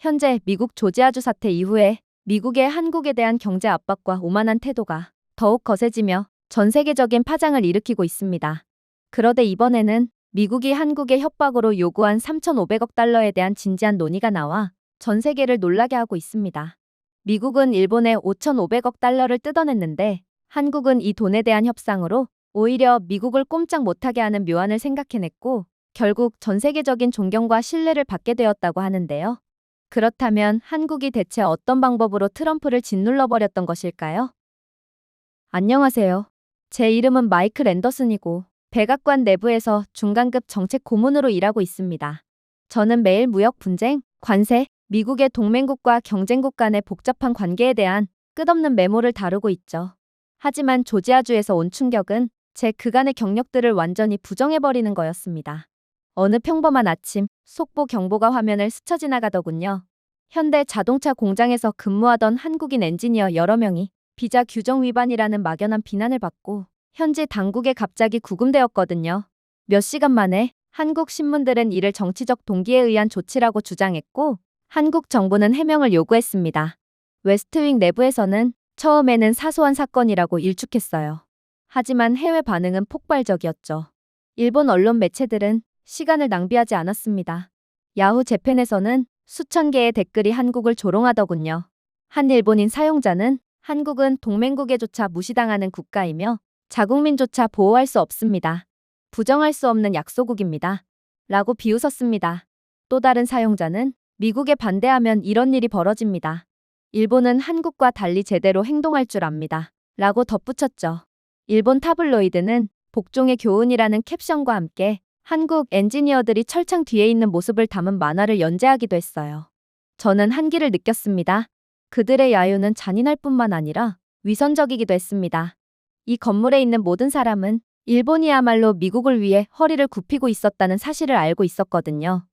현재 미국 조지아주 사태 이후에 미국의 한국에 대한 경제 압박과 오만한 태도가 더욱 거세지며 전 세계적인 파장을 일으키고 있습니다. 그런데 이번에는 미국이 한국의 협박으로 요구한 3,500억 달러에 대한 진지한 논의가 나와 전 세계를 놀라게 하고 있습니다. 미국은 일본에 5,500억 달러를 뜯어냈는데 한국은 이 돈에 대한 협상으로 오히려 미국을 꼼짝 못하게 하는 묘안을 생각해냈고 결국 전 세계적인 존경과 신뢰를 받게 되었다고 하는데요. 그렇다면 한국이 대체 어떤 방법으로 트럼프를 짓눌러버렸던 것일까요? 안녕하세요. 제 이름은 마이클 앤더슨이고 백악관 내부에서 중간급 정책 고문으로 일하고 있습니다. 저는 매일 무역 분쟁, 관세, 미국의 동맹국과 경쟁국 간의 복잡한 관계에 대한 끝없는 메모를 다루고 있죠. 하지만 조지아주에서 온 충격은 제 그간의 경력들을 완전히 부정해버리는 거였습니다. 어느 평범한 아침, 속보 경보가 화면을 스쳐 지나가더군요. 현대 자동차 공장에서 근무하던 한국인 엔지니어 여러 명이 비자 규정 위반이라는 막연한 비난을 받고 현지 당국에 갑자기 구금되었거든요. 몇 시간 만에 한국 신문들은 이를 정치적 동기에 의한 조치라고 주장했고 한국 정부는 해명을 요구했습니다. 웨스트윙 내부에서는 처음에는 사소한 사건이라고 일축했어요. 하지만 해외 반응은 폭발적이었죠. 일본 언론 매체들은 시간을 낭비하지 않았습니다. 야후 재팬에서는 수천 개의 댓글이 한국을 조롱하더군요. 한 일본인 사용자는 한국은 동맹국에조차 무시당하는 국가이며 자국민조차 보호할 수 없습니다. 부정할 수 없는 약소국입니다. 라고 비웃었습니다. 또 다른 사용자는 미국에 반대하면 이런 일이 벌어집니다. 일본은 한국과 달리 제대로 행동할 줄 압니다. 라고 덧붙였죠. 일본 타블로이드는 복종의 교훈이라는 캡션과 함께 한국 엔지니어들이 철창 뒤에 있는 모습을 담은 만화를 연재하기도 했어요. 저는 한기를 느꼈습니다. 그들의 야유는 잔인할 뿐만 아니라 위선적이기도 했습니다. 이 건물에 있는 모든 사람은 일본이야말로 미국을 위해 허리를 굽히고 있었다는 사실을 알고 있었거든요.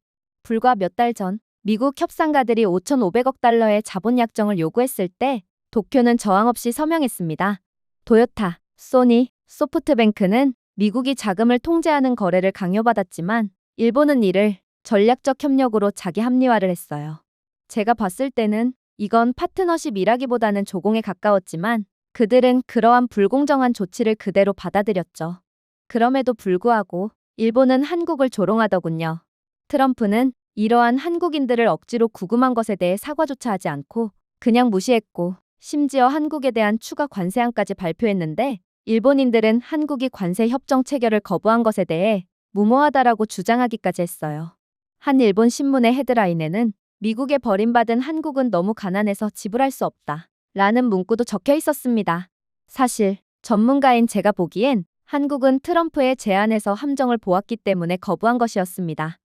불과 몇 달 전 미국 협상가들이 5,500억 달러의 자본 약정을 요구했을 때 도쿄는 저항 없이 서명했습니다. 토요타, 소니, 소프트뱅크는 미국이 자금을 통제하는 거래를 강요받았지만 일본은 이를 전략적 협력으로 자기 합리화를 했어요. 제가 봤을 때는 이건 파트너십이라기보다는 조공에 가까웠지만 그들은 그러한 불공정한 조치를 그대로 받아들였죠. 그럼에도 불구하고 일본은 한국을 조롱하더군요. 트럼프는 이러한 한국인들을 억지로 구금한 것에 대해 사과조차 하지 않고 그냥 무시했고 심지어 한국에 대한 추가 관세안까지 발표했는데 일본인들은 한국이 관세 협정 체결을 거부한 것에 대해 무모하다라고 주장하기까지 했어요. 한 일본 신문의 헤드라인에는 미국에 버림받은 한국은 너무 가난해서 지불할 수 없다. 라는 문구도 적혀 있었습니다. 사실 전문가인 제가 보기엔 한국은 트럼프의 제안에서 함정을 보았기 때문에 거부한 것이었습니다.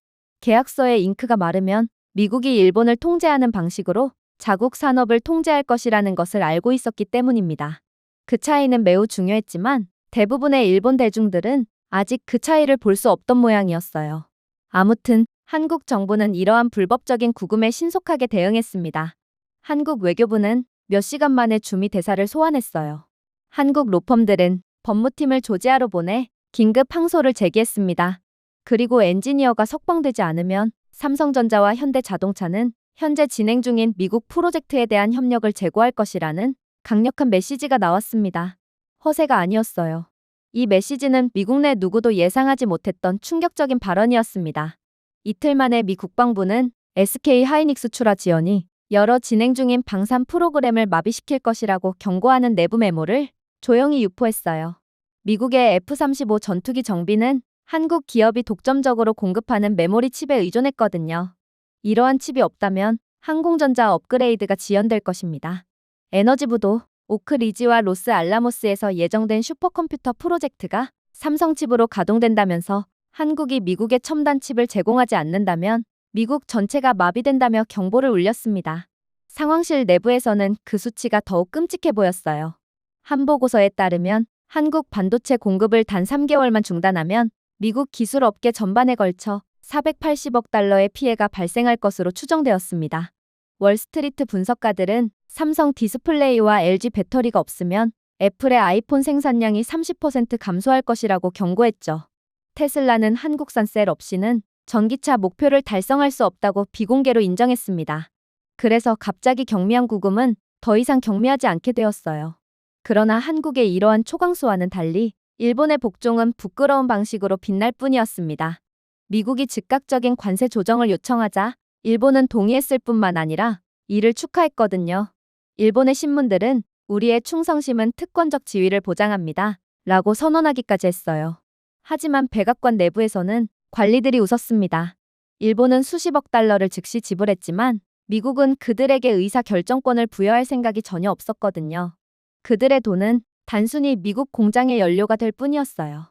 계약서에 잉크가 마르면 미국이 일본을 통제하는 방식으로 자국 산업을 통제할 것이라는 것을 알고 있었기 때문입니다. 그 차이는 매우 중요했지만 대부분의 일본 대중들은 아직 그 차이를 볼 수 없던 모양이었어요. 아무튼 한국 정부는 이러한 불법적인 구금에 신속하게 대응했습니다. 한국 외교부는 몇 시간 만에 주미 대사를 소환했어요. 한국 로펌들은 법무팀을 조지아로 보내 긴급 항소를 제기했습니다. 그리고 엔지니어가 석방되지 않으면 삼성전자와 현대자동차는 현재 진행 중인 미국 프로젝트에 대한 협력을 재고할 것이라는 강력한 메시지가 나왔습니다. 허세가 아니었어요. 이 메시지는 미국 내 누구도 예상하지 못했던 충격적인 발언이었습니다. 이틀 만에 미 국방부는 SK 하이닉스 출하 지연이 여러 진행 중인 방산 프로그램을 마비시킬 것이라고 경고하는 내부 메모를 조용히 유포했어요. 미국의 F-35 전투기 정비는 한국 기업이 독점적으로 공급하는 메모리 칩에 의존했거든요. 이러한 칩이 없다면 항공전자 업그레이드가 지연될 것입니다. 에너지부도 오크리지와 로스 알라모스에서 예정된 슈퍼컴퓨터 프로젝트가 삼성칩으로 가동된다면서 한국이 미국에 첨단 칩을 제공하지 않는다면 미국 전체가 마비된다며 경보를 울렸습니다. 상황실 내부에서는 그 수치가 더욱 끔찍해 보였어요. 한 보고서에 따르면 한국 반도체 공급을 단 3개월만 중단하면 미국 기술업계 전반에 걸쳐 480억 달러의 피해가 발생할 것으로 추정되었습니다. 월스트리트 분석가들은 삼성 디스플레이와 LG 배터리가 없으면 애플의 아이폰 생산량이 30% 감소할 것이라고 경고했죠. 테슬라는 한국산 셀 없이는 전기차 목표를 달성할 수 없다고 비공개로 인정했습니다. 그래서 갑자기 경미한 구금은 더 이상 경미하지 않게 되었어요. 그러나 한국의 이러한 초강수와는 달리 일본의 복종은 부끄러운 방식으로 빛날 뿐이었습니다. 미국이 즉각적인 관세 조정을 요청하자 일본은 동의했을 뿐만 아니라 이를 축하했거든요. 일본의 신문들은 우리의 충성심은 특권적 지위를 보장합니다. 라고 선언하기까지 했어요. 하지만 백악관 내부에서는 관리들이 웃었습니다. 일본은 수십억 달러를 즉시 지불했지만 미국은 그들에게 의사 결정권을 부여할 생각이 전혀 없었거든요. 그들의 돈은 단순히 미국 공장의 연료가 될 뿐이었어요.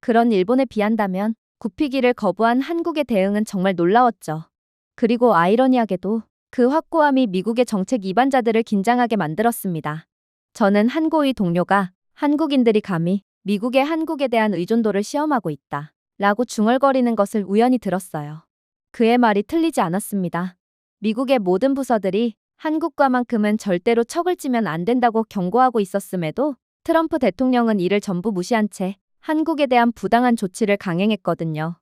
그런 일본에 비한다면 굽히기를 거부한 한국의 대응은 정말 놀라웠죠. 그리고 아이러니하게도 그 확고함이 미국의 정책 이반자들을 긴장하게 만들었습니다. 저는 한 고위 동료가 한국인들이 감히 미국의 한국에 대한 의존도를 시험하고 있다. 라고 중얼거리는 것을 우연히 들었어요. 그의 말이 틀리지 않았습니다. 미국의 모든 부서들이 한국과만큼은 절대로 척을 지면 안 된다고 경고하고 있었음에도 트럼프 대통령은 이를 전부 무시한 채 한국에 대한 부당한 조치를 강행했거든요.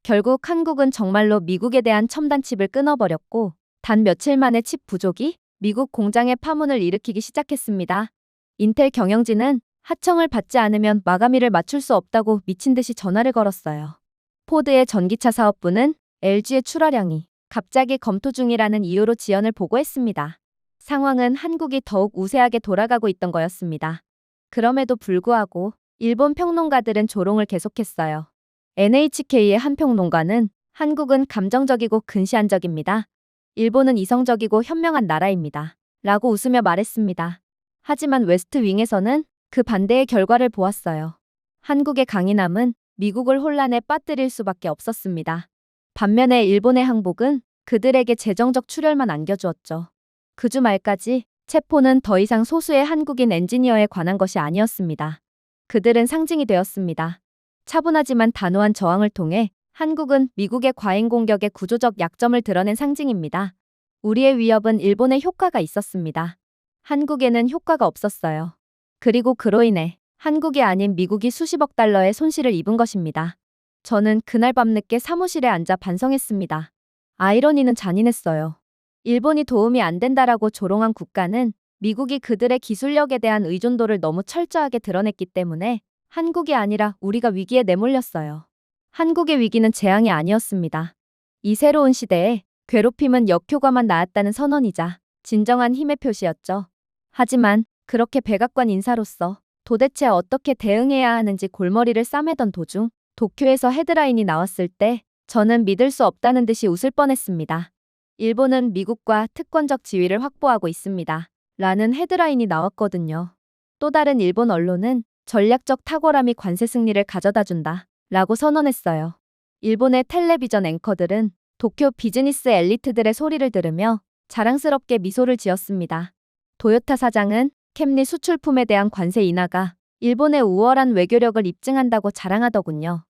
결국 한국은 정말로 미국에 대한 첨단 칩을 끊어버렸고 단 며칠 만에 칩 부족이 미국 공장의 파문을 일으키기 시작했습니다. 인텔 경영진은 하청을 받지 않으면 마감일을 맞출 수 없다고 미친 듯이 전화를 걸었어요. 포드의 전기차 사업부는 LG의 출하량이 갑자기 검토 중이라는 이유로 지연을 보고했습니다. 상황은 한국이 더욱 우세하게 돌아가고 있던 거였습니다. 그럼에도 불구하고 일본 평론가들은 조롱을 계속했어요. NHK의 한 평론가는 한국은 감정적이고 근시안적입니다. 일본은 이성적이고 현명한 나라입니다. 라고 웃으며 말했습니다. 하지만 웨스트 윙에서는 그 반대의 결과를 보았어요. 한국의 강인함은 미국을 혼란에 빠뜨릴 수밖에 없었습니다. 반면에 일본의 항복은 그들에게 재정적 출혈만 안겨주었죠. 그 주 말까지 체포는 더 이상 소수의 한국인 엔지니어에 관한 것이 아니었습니다. 그들은 상징이 되었습니다. 차분하지만 단호한 저항을 통해 한국은 미국의 과잉 공격의 구조적 약점을 드러낸 상징입니다. 우리의 위협은 일본에 효과가 있었습니다. 한국에는 효과가 없었어요. 그리고 그로 인해 한국이 아닌 미국이 수십억 달러의 손실을 입은 것입니다. 저는 그날 밤늦게 사무실에 앉아 반성했습니다. 아이러니는 잔인했어요. 일본이 도움이 안 된다라고 조롱한 국가는 미국이 그들의 기술력에 대한 의존도를 너무 철저하게 드러냈기 때문에 한국이 아니라 우리가 위기에 내몰렸어요. 한국의 위기는 재앙이 아니었습니다. 이 새로운 시대에 괴롭힘은 역효과만 낳았다는 선언이자 진정한 힘의 표시였죠. 하지만 그렇게 백악관 인사로서 도대체 어떻게 대응해야 하는지 골머리를 싸매던 도중 도쿄에서 헤드라인이 나왔을 때 저는 믿을 수 없다는 듯이 웃을 뻔했습니다. 일본은 미국과 특권적 지위를 확보하고 있습니다. 라는 헤드라인이 나왔거든요. 또 다른 일본 언론은 전략적 탁월함이 관세 승리를 가져다 준다. 라고 선언했어요. 일본의 텔레비전 앵커들은 도쿄 비즈니스 엘리트들의 소리를 들으며 자랑스럽게 미소를 지었습니다. 도요타 사장은 캠리 수출품에 대한 관세 인하가 일본의 우월한 외교력을 입증한다고 자랑하더군요.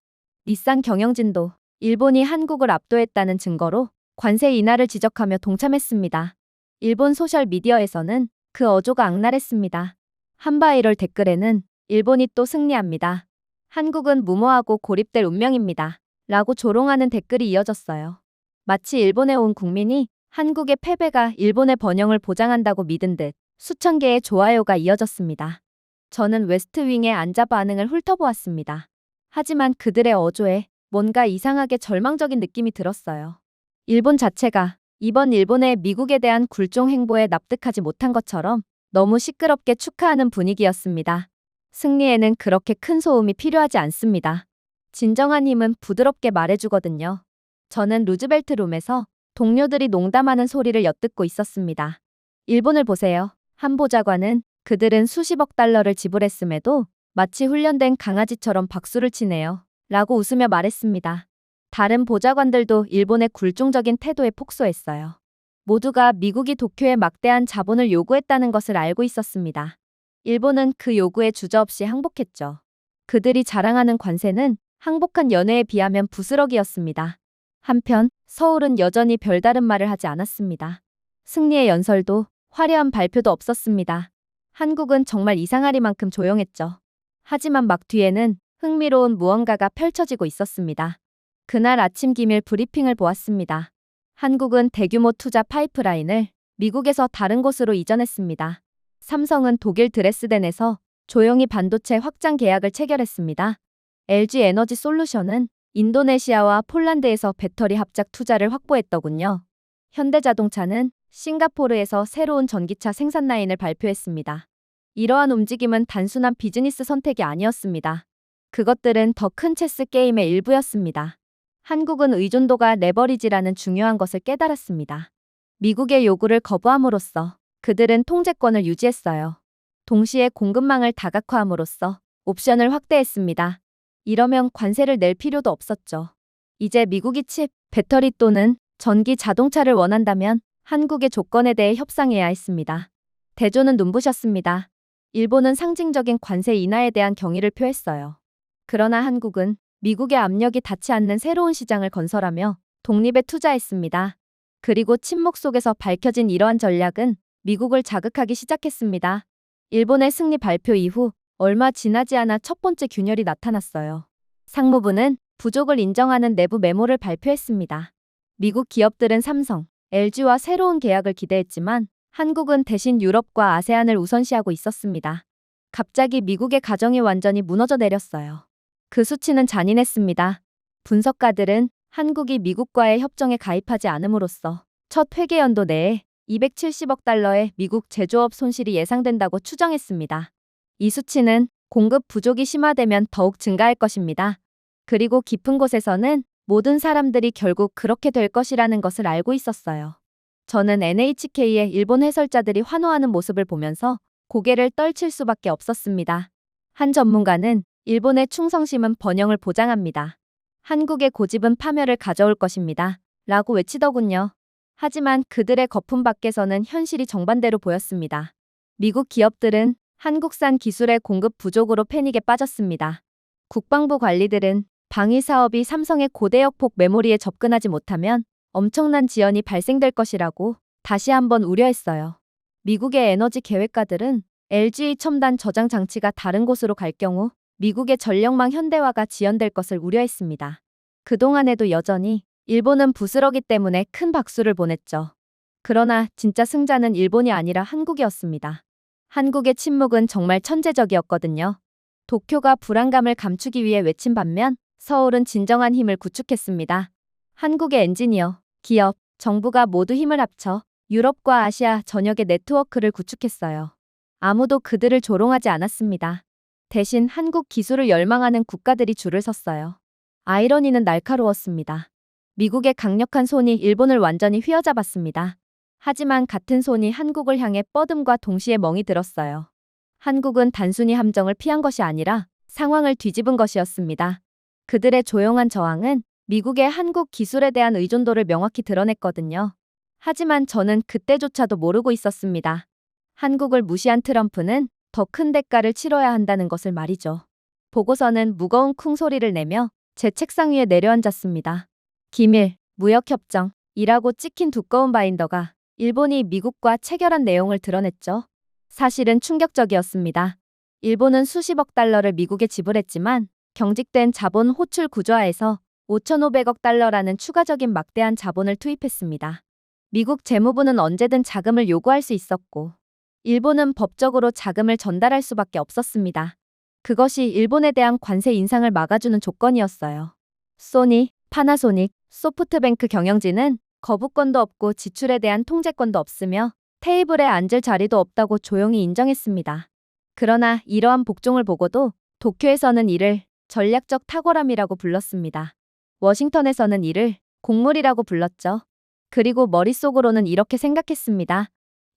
닛산 경영진도 일본이 한국을 압도했다는 증거로 관세 인하를 지적하며 동참했습니다. 일본 소셜미디어에서는 그 어조가 악랄했습니다. 한바이럴 댓글에는 일본이 또 승리합니다. 한국은 무모하고 고립될 운명입니다. 라고 조롱하는 댓글이 이어졌어요. 마치 일본에 온 국민이 한국의 패배가 일본의 번영을 보장한다고 믿은 듯 수천 개의 좋아요가 이어졌습니다. 저는 웨스트윙에 앉아 반응을 훑어보았습니다. 하지만 그들의 어조에 뭔가 이상하게 절망적인 느낌이 들었어요. 일본 자체가 이번 일본의 미국에 대한 굴종 행보에 납득하지 못한 것처럼 너무 시끄럽게 축하하는 분위기였습니다. 승리에는 그렇게 큰 소음이 필요하지 않습니다. 진정한 힘은 부드럽게 말해주거든요. 저는 루즈벨트 룸에서 동료들이 농담하는 소리를 엿듣고 있었습니다. 일본을 보세요. 한 보좌관은 그들은 수십억 달러를 지불했음에도 마치 훈련된 강아지처럼 박수를 치네요. 라고 웃으며 말했습니다. 다른 보좌관들도 일본의 굴종적인 태도에 폭소했어요. 모두가 미국이 도쿄에 막대한 자본을 요구했다는 것을 알고 있었습니다. 일본은 그 요구에 주저없이 항복했죠. 그들이 자랑하는 관세는 항복한 연회에 비하면 부스러기였습니다. 한편 서울은 여전히 별다른 말을 하지 않았습니다. 승리의 연설도 화려한 발표도 없었습니다. 한국은 정말 이상하리만큼 조용했죠. 하지만 막 뒤에는 흥미로운 무언가가 펼쳐지고 있었습니다. 그날 아침 기밀 브리핑을 보았습니다. 한국은 대규모 투자 파이프라인을 미국에서 다른 곳으로 이전했습니다. 삼성은 독일 드레스덴에서 조용히 반도체 확장 계약을 체결했습니다. LG 에너지 솔루션은 인도네시아와 폴란드에서 배터리 합작 투자를 확보했더군요. 현대자동차는 싱가포르에서 새로운 전기차 생산 라인을 발표했습니다. 이러한 움직임은 단순한 비즈니스 선택이 아니었습니다. 그것들은 더 큰 체스 게임의 일부였습니다. 한국은 의존도가 레버리지라는 중요한 것을 깨달았습니다. 미국의 요구를 거부함으로써 그들은 통제권을 유지했어요. 동시에 공급망을 다각화함으로써 옵션을 확대했습니다. 이러면 관세를 낼 필요도 없었죠. 이제 미국이 칩, 배터리 또는 전기 자동차를 원한다면 한국의 조건에 대해 협상해야 했습니다. 대조는 눈부셨습니다. 일본은 상징적인 관세 인하에 대한 경의를 표했어요. 그러나 한국은 미국의 압력이 닿지 않는 새로운 시장을 건설하며 독립에 투자했습니다. 그리고 침묵 속에서 밝혀진 이러한 전략은 미국을 자극하기 시작했습니다. 일본의 승리 발표 이후 얼마 지나지 않아 첫 번째 균열이 나타났어요. 상무부는 부족을 인정하는 내부 메모를 발표했습니다. 미국 기업들은 삼성, LG와 새로운 계약을 기대했지만 한국은 대신 유럽과 아세안을 우선시하고 있었습니다. 갑자기 미국의 가정이 완전히 무너져 내렸어요. 그 수치는 잔인했습니다. 분석가들은 한국이 미국과의 협정에 가입하지 않음으로써 첫 회계연도 내에 270억 달러의 미국 제조업 손실이 예상된다고 추정했습니다. 이 수치는 공급 부족이 심화되면 더욱 증가할 것입니다. 그리고 깊은 곳에서는 모든 사람들이 결국 그렇게 될 것이라는 것을 알고 있었어요. 저는 NHK의 일본 해설자들이 환호하는 모습을 보면서 고개를 떨칠 수밖에 없었습니다. 한 전문가는 일본의 충성심은 번영을 보장합니다. 한국의 고집은 파멸을 가져올 것입니다. 라고 외치더군요. 하지만 그들의 거품 밖에서는 현실이 정반대로 보였습니다. 미국 기업들은 한국산 기술의 공급 부족으로 패닉에 빠졌습니다. 국방부 관리들은 방위 사업이 삼성의 고대역폭 메모리에 접근하지 못하면 엄청난 지연이 발생될 것이라고 다시 한번 우려했어요. 미국의 에너지 계획가들은 LG 첨단 저장 장치가 다른 곳으로 갈 경우 미국의 전력망 현대화가 지연될 것을 우려했습니다. 그동안에도 여전히 일본은 부스러기 때문에 큰 박수를 보냈죠. 그러나 진짜 승자는 일본이 아니라 한국이었습니다. 한국의 침묵은 정말 천재적이었거든요. 도쿄가 불안감을 감추기 위해 외친 반면 서울은 진정한 힘을 구축했습니다. 한국의 엔지니어, 기업, 정부가 모두 힘을 합쳐 유럽과 아시아 전역의 네트워크를 구축했어요. 아무도 그들을 조롱하지 않았습니다. 대신 한국 기술을 열망하는 국가들이 줄을 섰어요. 아이러니는 날카로웠습니다. 미국의 강력한 손이 일본을 완전히 휘어잡았습니다. 하지만 같은 손이 한국을 향해 뻗음과 동시에 멍이 들었어요. 한국은 단순히 함정을 피한 것이 아니라 상황을 뒤집은 것이었습니다. 그들의 조용한 저항은 미국의 한국 기술에 대한 의존도를 명확히 드러냈거든요. 하지만 저는 그때조차도 모르고 있었습니다. 한국을 무시한 트럼프는 더 큰 대가를 치러야 한다는 것을 말이죠. 보고서는 무거운 쿵소리를 내며 제 책상 위에 내려앉았습니다. 기밀, 무역협정이라고 찍힌 두꺼운 바인더가 일본이 미국과 체결한 내용을 드러냈죠. 사실은 충격적이었습니다. 일본은 수십억 달러를 미국에 지불했지만 경직된 자본 호출 구조화에서 5,500억 달러라는 추가적인 막대한 자본을 투입했습니다. 미국 재무부는 언제든 자금을 요구할 수 있었고 일본은 법적으로 자금을 전달할 수밖에 없었습니다. 그것이 일본에 대한 관세 인상을 막아주는 조건이었어요. 소니, 파나소닉, 소프트뱅크 경영진은 거부권도 없고 지출에 대한 통제권도 없으며 테이블에 앉을 자리도 없다고 조용히 인정했습니다. 그러나 이러한 복종을 보고도 도쿄에서는 이를 전략적 탁월함이라고 불렀습니다. 워싱턴에서는 이를 곡물이라고 불렀죠. 그리고 머릿속으로는 이렇게 생각했습니다.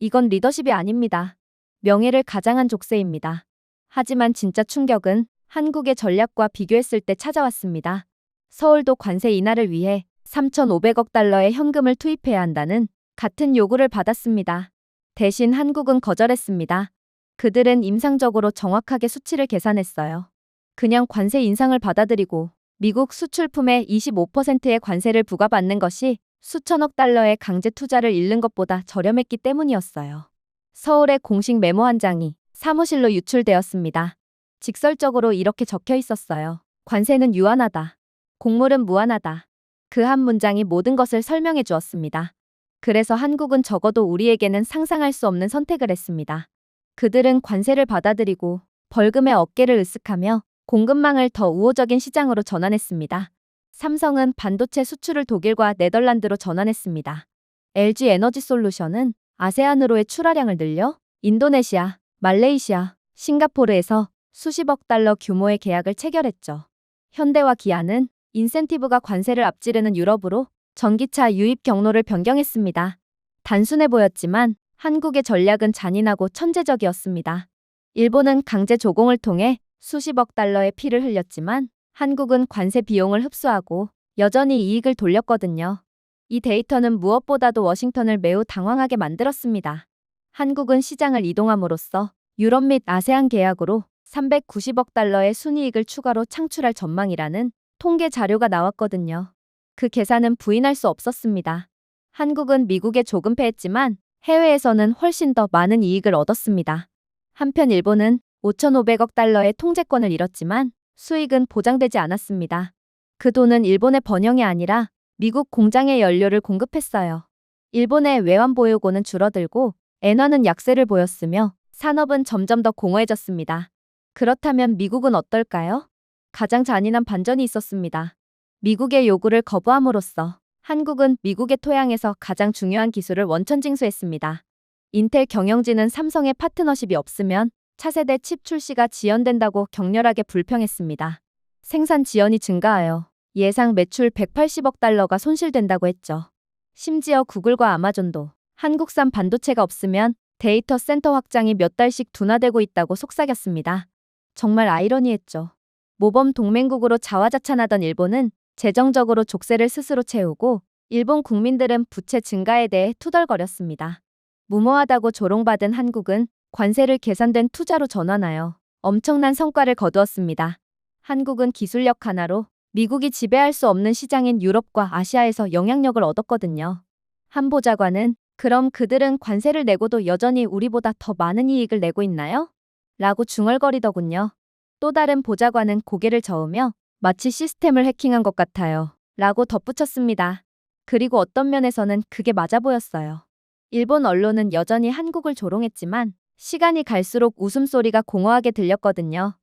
이건 리더십이 아닙니다. 명예를 가장한 족쇄입니다. 하지만 진짜 충격은 한국의 전략과 비교했을 때 찾아왔습니다. 서울도 관세 인하를 위해 3,500억 달러의 현금을 투입해야 한다는 같은 요구를 받았습니다. 대신 한국은 거절했습니다. 그들은 임상적으로 정확하게 수치를 계산했어요. 그냥 관세 인상을 받아들이고 미국 수출품의 25%의 관세를 부과받는 것이 수천억 달러의 강제 투자를 잃는 것보다 저렴했기 때문이었어요. 서울의 공식 메모 한 장이 사무실로 유출되었습니다. 직설적으로 이렇게 적혀 있었어요. 관세는 유한하다. 곡물은 무한하다. 그 한 문장이 모든 것을 설명해 주었습니다. 그래서 한국은 적어도 우리에게는 상상할 수 없는 선택을 했습니다. 그들은 관세를 받아들이고 벌금에 어깨를 으쓱하며 공급망을 더 우호적인 시장으로 전환했습니다. 삼성은 반도체 수출을 독일과 네덜란드로 전환했습니다. LG 에너지솔루션은 아세안으로의 출하량을 늘려 인도네시아, 말레이시아, 싱가포르에서 수십억 달러 규모의 계약을 체결했죠. 현대와 기아는 인센티브가 관세를 앞지르는 유럽으로 전기차 유입 경로를 변경했습니다. 단순해 보였지만 한국의 전략은 잔인하고 천재적이었습니다. 일본은 강제 조공을 통해 수십억 달러의 피를 흘렸지만 한국은 관세 비용을 흡수하고 여전히 이익을 돌렸거든요. 이 데이터는 무엇보다도 워싱턴을 매우 당황하게 만들었습니다. 한국은 시장을 이동함으로써 유럽 및 아세안 계약으로 390억 달러의 순이익을 추가로 창출할 전망이라는 통계 자료가 나왔거든요. 그 계산은 부인할 수 없었습니다. 한국은 미국에 조금 패했지만 해외에서는 훨씬 더 많은 이익을 얻었습니다. 한편 일본은 5,500억 달러의 통제권을 잃었지만 수익은 보장되지 않았습니다. 그 돈은 일본의 번영이 아니라 미국 공장에 연료를 공급했어요. 일본의 외환 보유고는 줄어들고 엔화는 약세를 보였으며 산업은 점점 더 공허해졌습니다. 그렇다면 미국은 어떨까요? 가장 잔인한 반전이 있었습니다. 미국의 요구를 거부함으로써 한국은 미국의 토양에서 가장 중요한 기술을 원천징수했습니다. 인텔 경영진은 삼성의 파트너십이 없으면 차세대 칩 출시가 지연된다고 격렬하게 불평했습니다. 생산 지연이 증가하여 예상 매출 180억 달러가 손실된다고 했죠. 심지어 구글과 아마존도 한국산 반도체가 없으면 데이터 센터 확장이 몇 달씩 둔화되고 있다고 속삭였습니다. 정말 아이러니했죠. 모범 동맹국으로 자화자찬하던 일본은 재정적으로 족쇄를 스스로 채우고 일본 국민들은 부채 증가에 대해 투덜거렸습니다. 무모하다고 조롱받은 한국은 관세를 계산된 투자로 전환하여 엄청난 성과를 거두었습니다. 한국은 기술력 하나로 미국이 지배할 수 없는 시장인 유럽과 아시아에서 영향력을 얻었거든요. 한 보좌관은 그럼 그들은 관세를 내고도 여전히 우리보다 더 많은 이익을 내고 있나요? 라고 중얼거리더군요. 또 다른 보좌관은 고개를 저으며 마치 시스템을 해킹한 것 같아요. 라고 덧붙였습니다. 그리고 어떤 면에서는 그게 맞아 보였어요. 일본 언론은 여전히 한국을 조롱했지만 시간이 갈수록 웃음소리가 공허하게 들렸거든요.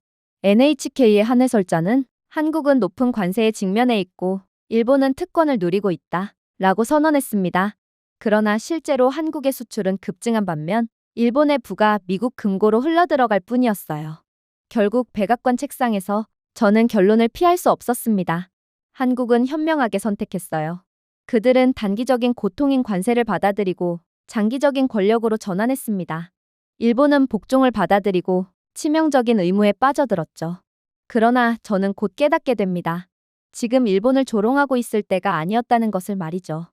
NHK의 한 해설자는 한국은 높은 관세에 직면해 있고 일본은 특권을 누리고 있다. 라고 선언했습니다. 그러나 실제로 한국의 수출은 급증한 반면 일본의 부가 미국 금고로 흘러들어갈 뿐이었어요. 결국 백악관 책상에서 저는 결론을 피할 수 없었습니다. 한국은 현명하게 선택했어요. 그들은 단기적인 고통인 관세를 받아들이고 장기적인 권력으로 전환했습니다. 일본은 복종을 받아들이고 치명적인 의무에 빠져들었죠. 그러나 저는 곧 깨닫게 됩니다. 지금 일본을 조롱하고 있을 때가 아니었다는 것을 말이죠.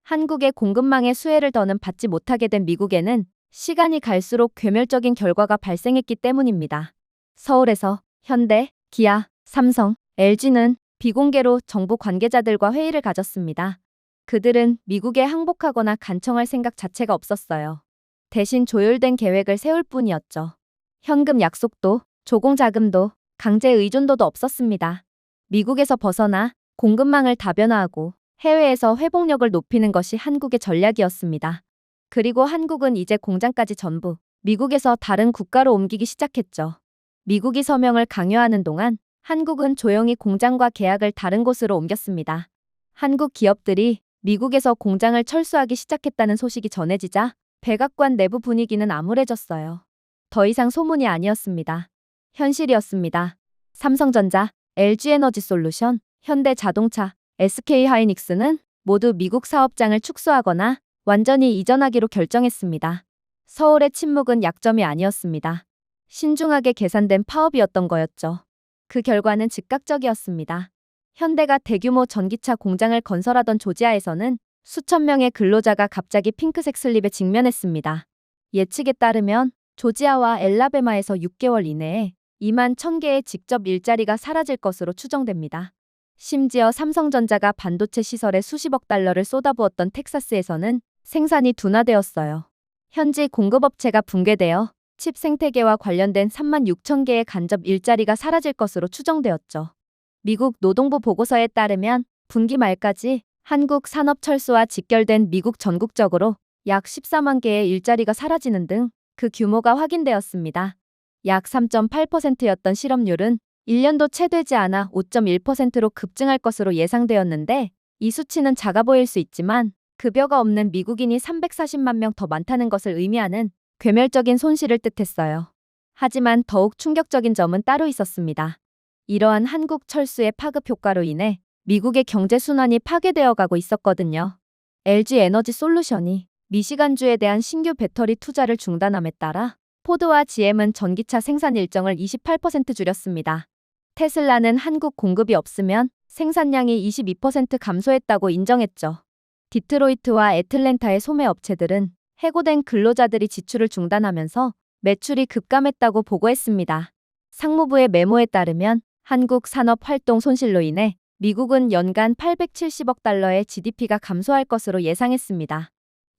한국의 공급망의 수혜를 더는 받지 못하게 된 미국에는 시간이 갈수록 괴멸적인 결과가 발생했기 때문입니다. 서울에서 현대, 기아, 삼성, LG는 비공개로 정부 관계자들과 회의를 가졌습니다. 그들은 미국에 항복하거나 간청할 생각 자체가 없었어요. 대신 조율된 계획을 세울 뿐이었죠. 현금 약속도, 조공 자금도, 강제 의존도도 없었습니다. 미국에서 벗어나 공급망을 다변화하고 해외에서 회복력을 높이는 것이 한국의 전략이었습니다. 그리고 한국은 이제 공장까지 전부 미국에서 다른 국가로 옮기기 시작했죠. 미국이 서명을 강요하는 동안 한국은 조용히 공장과 계약을 다른 곳으로 옮겼습니다. 한국 기업들이 미국에서 공장을 철수하기 시작했다는 소식이 전해지자 백악관 내부 분위기는 암울해졌어요. 더 이상 소문이 아니었습니다. 현실이었습니다. 삼성전자, LG에너지솔루션, 현대자동차, SK하이닉스는 모두 미국 사업장을 축소하거나 완전히 이전하기로 결정했습니다. 서울의 침묵은 약점이 아니었습니다. 신중하게 계산된 파업이었던 거였죠. 그 결과는 즉각적이었습니다. 현대가 대규모 전기차 공장을 건설하던 조지아에서는 수천 명의 근로자가 갑자기 핑크색 슬립에 직면했습니다. 예측에 따르면 조지아와 엘라베마에서 6개월 이내에 2만 1,000개의 직접 일자리가 사라질 것으로 추정됩니다. 심지어 삼성전자가 반도체 시설에 수십억 달러를 쏟아부었던 텍사스에서는 생산이 둔화되었어요. 현지 공급업체가 붕괴되어 칩 생태계와 관련된 3만 6천 개의 간접 일자리가 사라질 것으로 추정되었죠. 미국 노동부 보고서에 따르면 분기 말까지 한국산업철수와 직결된 미국 전국적으로 약 14만 개의 일자리가 사라지는 등 그 규모가 확인되었습니다. 약 3.8%였던 실업률은 1년도 채 되지 않아 5.1%로 급증할 것으로 예상되었는데 이 수치는 작아 보일 수 있지만 급여가 없는 미국인이 340만 명 더 많다는 것을 의미하는 괴멸적인 손실을 뜻했어요. 하지만 더욱 충격적인 점은 따로 있었습니다. 이러한 한국 철수의 파급 효과로 인해 미국의 경제 순환이 파괴되어 가고 있었거든요. LG 에너지 솔루션이 미시간주에 대한 신규 배터리 투자를 중단함에 따라 포드와 GM은 전기차 생산 일정을 28% 줄였습니다. 테슬라는 한국 공급이 없으면 생산량이 22% 감소했다고 인정했죠. 디트로이트와 애틀랜타의 소매 업체들은 해고된 근로자들이 지출을 중단하면서 매출이 급감했다고 보고했습니다. 상무부의 메모에 따르면 한국 산업 활동 손실로 인해 미국은 연간 870억 달러의 GDP가 감소할 것으로 예상했습니다.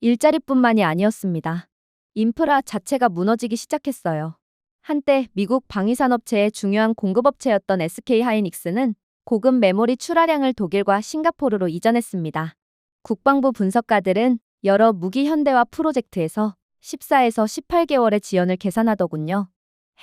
일자리뿐만이 아니었습니다. 인프라 자체가 무너지기 시작했어요. 한때 미국 방위산업체의 중요한 공급업체였던 SK하이닉스는 고급 메모리 출하량을 독일과 싱가포르로 이전했습니다. 국방부 분석가들은 여러 무기 현대화 프로젝트에서 14에서 18개월의 지연을 계산하더군요.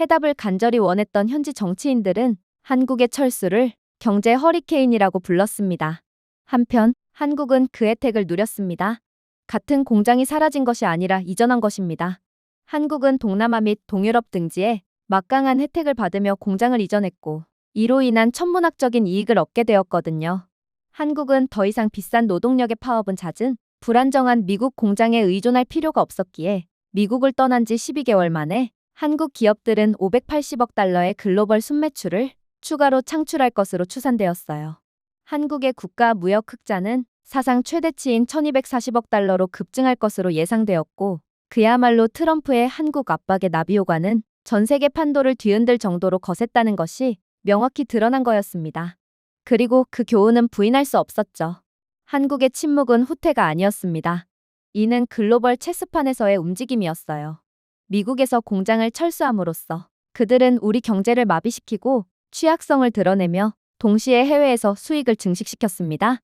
해답을 간절히 원했던 현지 정치인들은 한국의 철수를 경제 허리케인이라고 불렀습니다. 한편 한국은 그 혜택을 누렸습니다. 같은 공장이 사라진 것이 아니라 이전한 것입니다. 한국은 동남아 및 동유럽 등지에 막강한 혜택을 받으며 공장을 이전했고 이로 인한 천문학적인 이익을 얻게 되었거든요. 한국은 더 이상 비싼 노동력의 파업은 잦은 불안정한 미국 공장에 의존할 필요가 없었기에 미국을 떠난 지 12개월 만에 한국 기업들은 580억 달러의 글로벌 순매출을 추가로 창출할 것으로 추산되었어요. 한국의 국가 무역 흑자는 사상 최대치인 1240억 달러로 급증할 것으로 예상되었고 그야말로 트럼프의 한국 압박의 나비 효과는 전 세계 판도를 뒤흔들 정도로 거셌다는 것이 명확히 드러난 거였습니다. 그리고 그 교훈은 부인할 수 없었죠. 한국의 침묵은 후퇴가 아니었습니다. 이는 글로벌 체스판에서의 움직임이었어요. 미국에서 공장을 철수함으로써 그들은 우리 경제를 마비시키고 취약성을 드러내며 동시에 해외에서 수익을 증식시켰습니다.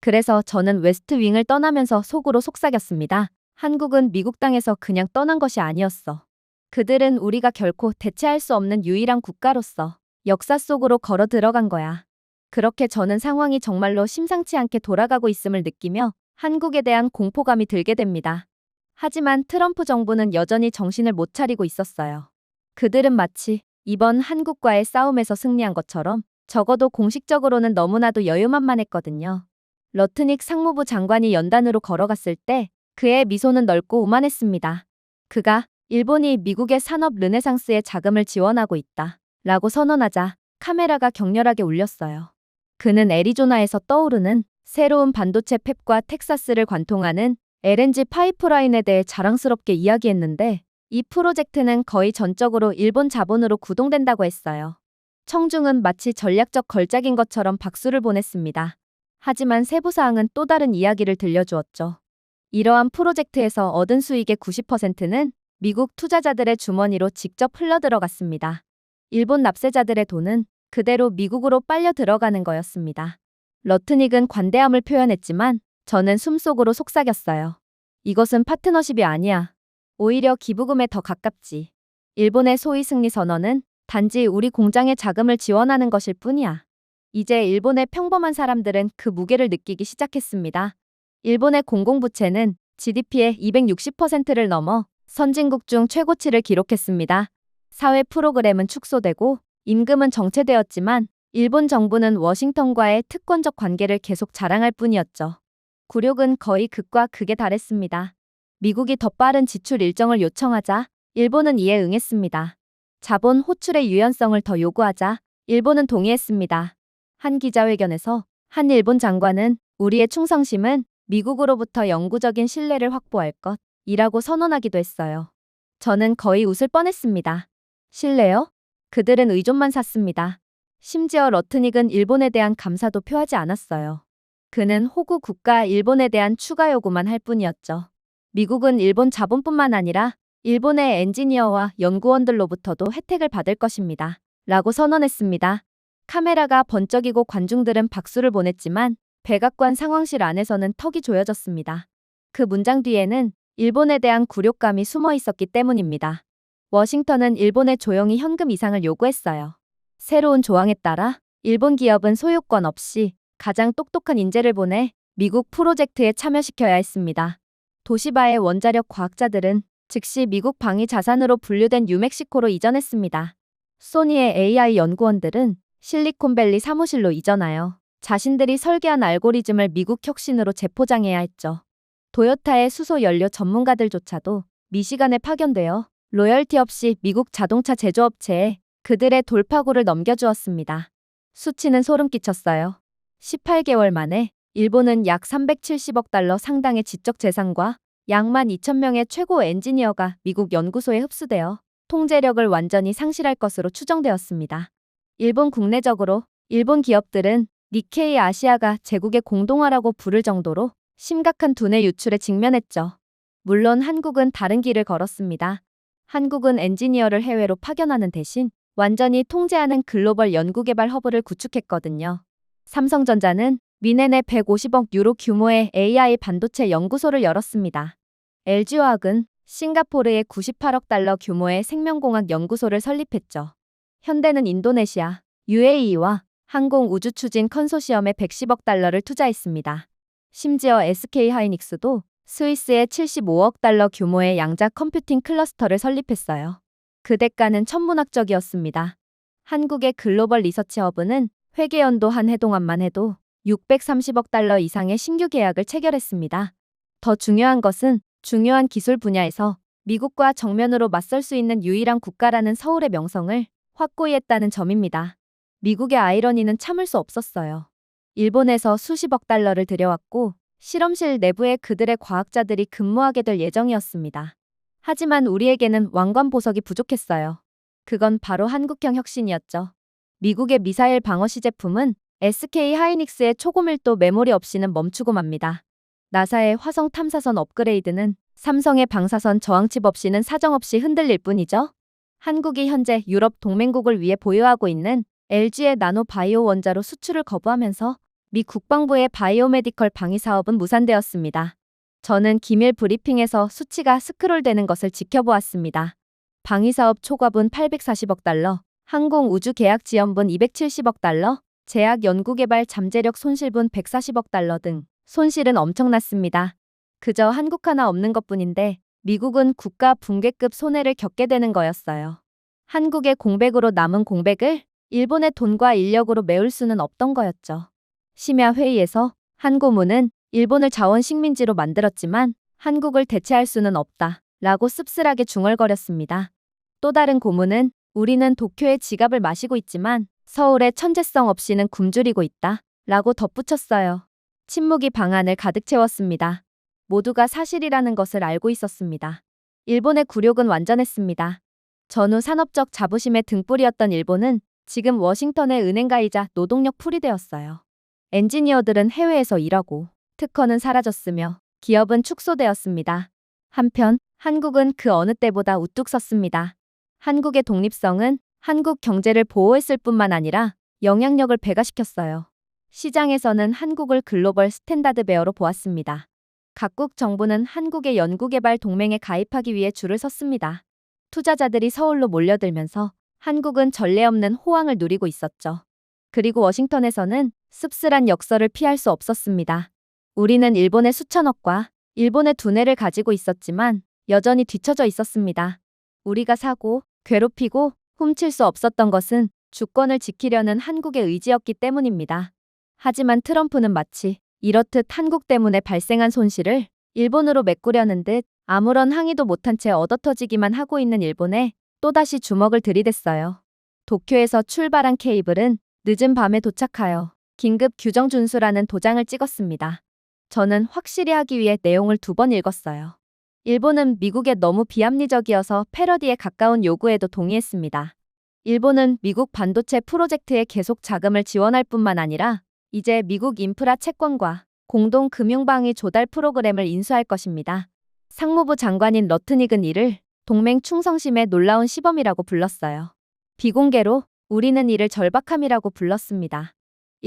그래서 저는 웨스트 윙을 떠나면서 속으로 속삭였습니다. 한국은 미국 땅에서 그냥 떠난 것이 아니었어. 그들은 우리가 결코 대체할 수 없는 유일한 국가로서 역사 속으로 걸어 들어간 거야. 그렇게 저는 상황이 정말로 심상치 않게 돌아가고 있음을 느끼며 한국에 대한 공포감이 들게 됩니다. 하지만 트럼프 정부는 여전히 정신을 못 차리고 있었어요. 그들은 마치 이번 한국과의 싸움에서 승리한 것처럼 적어도 공식적으로는 너무나도 여유만만했거든요. 러트닉 상무부 장관이 연단으로 걸어갔을 때 그의 미소는 넓고 오만했습니다. 그가 일본이 미국의 산업 르네상스에 자금을 지원하고 있다 라고 선언하자 카메라가 격렬하게 울렸어요. 그는 애리조나에서 떠오르는 새로운 반도체 팹과 텍사스를 관통하는 LNG 파이프라인에 대해 자랑스럽게 이야기했는데 이 프로젝트는 거의 전적으로 일본 자본으로 구동된다고 했어요. 청중은 마치 전략적 걸작인 것처럼 박수를 보냈습니다. 하지만 세부사항은 또 다른 이야기를 들려주었죠. 이러한 프로젝트에서 얻은 수익의 90%는 미국 투자자들의 주머니로 직접 흘러들어갔습니다. 일본 납세자들의 돈은 그대로 미국으로 빨려 들어가는 거였습니다. 러트닉은 관대함을 표현했지만 저는 숨속으로 속삭였어요. 이것은 파트너십이 아니야. 오히려 기부금에 더 가깝지. 일본의 소위 승리 선언은 단지 우리 공장에 자금을 지원하는 것일 뿐이야. 이제 일본의 평범한 사람들은 그 무게를 느끼기 시작했습니다. 일본의 공공부채는 GDP의 260%를 넘어 선진국 중 최고치를 기록했습니다. 사회 프로그램은 축소되고 임금은 정체되었지만 일본 정부는 워싱턴과의 특권적 관계를 계속 자랑할 뿐이었죠. 굴욕은 거의 극과 극에 달했습니다. 미국이 더 빠른 지출 일정을 요청하자 일본은 이에 응했습니다. 자본 호출의 유연성을 더 요구하자 일본은 동의했습니다. 한 기자회견에서 한 일본 장관은 우리의 충성심은 미국으로부터 영구적인 신뢰를 확보할 것이라고 선언하기도 했어요. 저는 거의 웃을 뻔했습니다. 신뢰요? 그들은 의존만 샀습니다. 심지어 러트닉은 일본에 대한 감사도 표하지 않았어요. 그는 호구 국가 일본에 대한 추가 요구만 할 뿐이었죠. 미국은 일본 자본뿐만 아니라 일본의 엔지니어와 연구원들로부터도 혜택을 받을 것입니다. 라고 선언했습니다. 카메라가 번쩍이고 관중들은 박수를 보냈지만 백악관 상황실 안에서는 턱이 조여졌습니다. 그 문장 뒤에는 일본에 대한 굴욕감이 숨어 있었기 때문입니다. 워싱턴은 일본에 조용히 현금 이상을 요구했어요. 새로운 조항에 따라 일본 기업은 소유권 없이 가장 똑똑한 인재를 보내 미국 프로젝트에 참여시켜야 했습니다. 도시바의 원자력 과학자들은 즉시 미국 방위 자산으로 분류된 뉴멕시코로 이전했습니다. 소니의 AI 연구원들은 실리콘밸리 사무실로 이전하여 자신들이 설계한 알고리즘을 미국 혁신으로 재포장해야 했죠. 도요타의 수소 연료 전문가들조차도 미시간에 파견되어 로열티 없이 미국 자동차 제조업체에 그들의 돌파구를 넘겨주었습니다. 수치는 소름 끼쳤어요. 18개월 만에 일본은 약 370억 달러 상당의 지적 재산과 약 12,000명의 최고 엔지니어가 미국 연구소에 흡수되어 통제력을 완전히 상실할 것으로 추정되었습니다. 일본 국내적으로 일본 기업들은 니케이 아시아가 제국의 공동화라고 부를 정도로 심각한 두뇌 유출에 직면했죠. 물론 한국은 다른 길을 걸었습니다. 한국은 엔지니어를 해외로 파견하는 대신 완전히 통제하는 글로벌 연구개발 허브를 구축했거든요. 삼성전자는 미넨에 150억 유로 규모의 AI 반도체 연구소를 열었습니다. LG화학은 싱가포르에 98억 달러 규모의 생명공학 연구소를 설립했죠. 현대는 인도네시아, UAE와 항공우주추진 컨소시엄에 110억 달러를 투자했습니다. 심지어 SK하이닉스도 스위스에 75억 달러 규모의 양자 컴퓨팅 클러스터를 설립했어요. 그 대가는 천문학적이었습니다. 한국의 글로벌 리서치 허브는 회계연도 한 해 동안만 해도 630억 달러 이상의 신규 계약을 체결했습니다. 더 중요한 것은 중요한 기술 분야에서 미국과 정면으로 맞설 수 있는 유일한 국가라는 서울의 명성을 확고히 했다는 점입니다. 미국의 아이러니는 참을 수 없었어요. 일본에서 수십억 달러를 들여왔고 실험실 내부에 그들의 과학자들이 근무하게 될 예정이었습니다. 하지만 우리에게는 왕관 보석이 부족했어요. 그건 바로 한국형 혁신이었죠. 미국의 미사일 방어시 제품은 SK 하이닉스의 초고밀도 메모리 없이는 멈추고 맙니다. 나사의 화성 탐사선 업그레이드는 삼성의 방사선 저항칩 없이는 사정없이 흔들릴 뿐이죠. 한국이 현재 유럽 동맹국을 위해 보유하고 있는 LG의 나노 바이오 원자로 수출을 거부하면서 미 국방부의 바이오메디컬 방위 사업은 무산되었습니다. 저는 기밀 브리핑에서 수치가 스크롤되는 것을 지켜보았습니다. 방위사업 초과분 840억 달러, 항공우주 계약지원분 270억 달러, 제약 연구개발 잠재력 손실분 140억 달러 등 손실은 엄청났습니다. 그저 한국 하나 없는 것뿐인데 미국은 국가 붕괴급 손해를 겪게 되는 거였어요. 한국의 공백으로 남은 공백을 일본의 돈과 인력으로 메울 수는 없던 거였죠. 심야 회의에서 한 고문은 일본을 자원 식민지로 만들었지만 한국을 대체할 수는 없다 라고 씁쓸하게 중얼거렸습니다. 또 다른 고문은 우리는 도쿄의 지갑을 마시고 있지만 서울의 천재성 없이는 굶주리고 있다 라고 덧붙였어요. 침묵이 방안을 가득 채웠습니다. 모두가 사실이라는 것을 알고 있었습니다. 일본의 굴욕은 완전했습니다. 전후 산업적 자부심의 등불이었던 일본은 지금 워싱턴의 은행가이자 노동력 풀이 되었어요. 엔지니어들은 해외에서 일하고 특허는 사라졌으며 기업은 축소되었습니다. 한편 한국은 그 어느 때보다 우뚝 섰습니다. 한국의 독립성은 한국 경제를 보호했을 뿐만 아니라 영향력을 배가시켰어요. 시장에서는 한국을 글로벌 스탠다드 베어로 보았습니다. 각국 정부는 한국의 연구개발 동맹에 가입하기 위해 줄을 섰습니다. 투자자들이 서울로 몰려들면서 한국은 전례 없는 호황을 누리고 있었죠. 그리고 워싱턴에서는 씁쓸한 역설을 피할 수 없었습니다. 우리는 일본의 수천억과 일본의 두뇌를 가지고 있었지만 여전히 뒤처져 있었습니다. 우리가 사고, 괴롭히고, 훔칠 수 없었던 것은 주권을 지키려는 한국의 의지였기 때문입니다. 하지만 트럼프는 마치 이렇듯 한국 때문에 발생한 손실을 일본으로 메꾸려는 듯 아무런 항의도 못한 채 얻어터지기만 하고 있는 일본에 또다시 주먹을 들이댔어요. 도쿄에서 출발한 케이블은 늦은 밤에 도착하여 긴급 규정 준수라는 도장을 찍었습니다. 저는 확실히 하기 위해 내용을 2번 읽었어요. 일본은 미국에 너무 비합리적이어서 패러디에 가까운 요구에도 동의했습니다. 일본은 미국 반도체 프로젝트에 계속 자금을 지원할 뿐만 아니라 이제 미국 인프라 채권과 공동 금융방위 조달 프로그램을 인수할 것입니다. 상무부 장관인 러트닉은 이를 동맹 충성심의 놀라운 시범이라고 불렀어요. 비공개로 우리는 이를 절박함이라고 불렀습니다.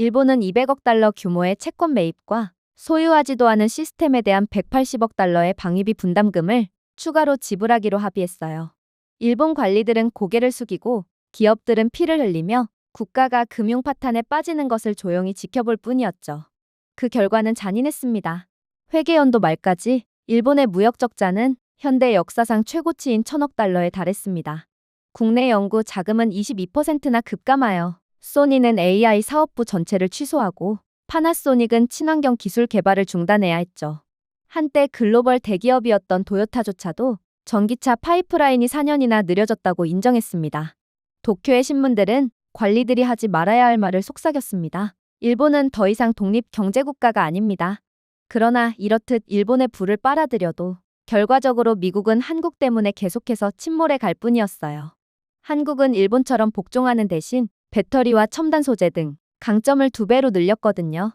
일본은 200억 달러 규모의 채권 매입과 소유하지도 않은 시스템에 대한 180억 달러의 방위비 분담금을 추가로 지불하기로 합의했어요. 일본 관리들은 고개를 숙이고 기업들은 피를 흘리며 국가가 금융 파탄에 빠지는 것을 조용히 지켜볼 뿐이었죠. 그 결과는 잔인했습니다. 회계연도 말까지 일본의 무역 적자는 현대 역사상 최고치인 1000억 달러에 달했습니다. 국내 연구 자금은 22%나 급감하여 소니는 AI 사업부 전체를 취소하고 파나소닉은 친환경 기술 개발을 중단해야 했죠. 한때 글로벌 대기업이었던 도요타조차도 전기차 파이프라인이 4년이나 느려졌다고 인정했습니다. 도쿄의 신문들은 관리들이 하지 말아야 할 말을 속삭였습니다. 일본은 더 이상 독립 경제국가가 아닙니다. 그러나 이렇듯 일본의 불을 빨아들여도 결과적으로 미국은 한국 때문에 계속해서 침몰해 갈 뿐이었어요. 한국은 일본처럼 복종하는 대신 배터리와 첨단 소재 등 강점을 2배로 늘렸거든요.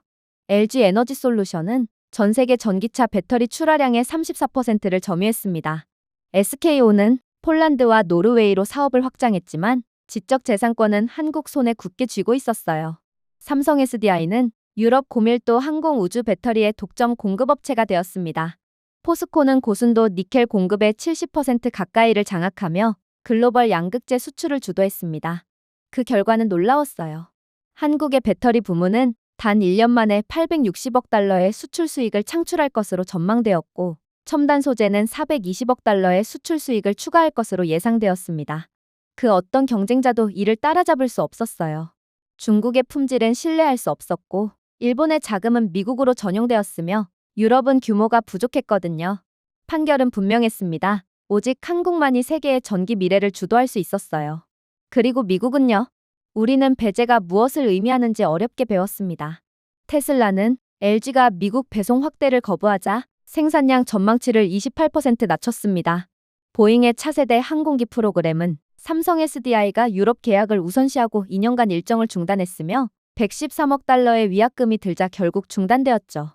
LG 에너지 솔루션은 전 세계 전기차 배터리 출하량의 34%를 점유했습니다. SK온은 폴란드와 노르웨이로 사업을 확장했지만 지적재산권은 한국 손에 굳게 쥐고 있었어요. 삼성 SDI는 유럽 고밀도 항공 우주 배터리의 독점 공급업체가 되었습니다. 포스코는 고순도 니켈 공급의 70% 가까이를 장악하며 글로벌 양극재 수출을 주도했습니다. 그 결과는 놀라웠어요. 한국의 배터리 부문은 단 1년 만에 860억 달러의 수출 수익을 창출할 것으로 전망되었고, 첨단 소재는 420억 달러의 수출 수익을 추가할 것으로 예상되었습니다. 그 어떤 경쟁자도 이를 따라잡을 수 없었어요. 중국의 품질은 신뢰할 수 없었고, 일본의 자금은 미국으로 전용되었으며, 유럽은 규모가 부족했거든요. 판결은 분명했습니다. 오직 한국만이 세계의 전기 미래를 주도할 수 있었어요. 그리고 미국은요? 우리는 배제가 무엇을 의미하는지 어렵게 배웠습니다. 테슬라는 LG가 미국 배송 확대를 거부하자 생산량 전망치를 28% 낮췄습니다. 보잉의 차세대 항공기 프로그램은 삼성 SDI가 유럽 계약을 우선시하고 2년간 일정을 중단했으며 113억 달러의 위약금이 들자 결국 중단되었죠.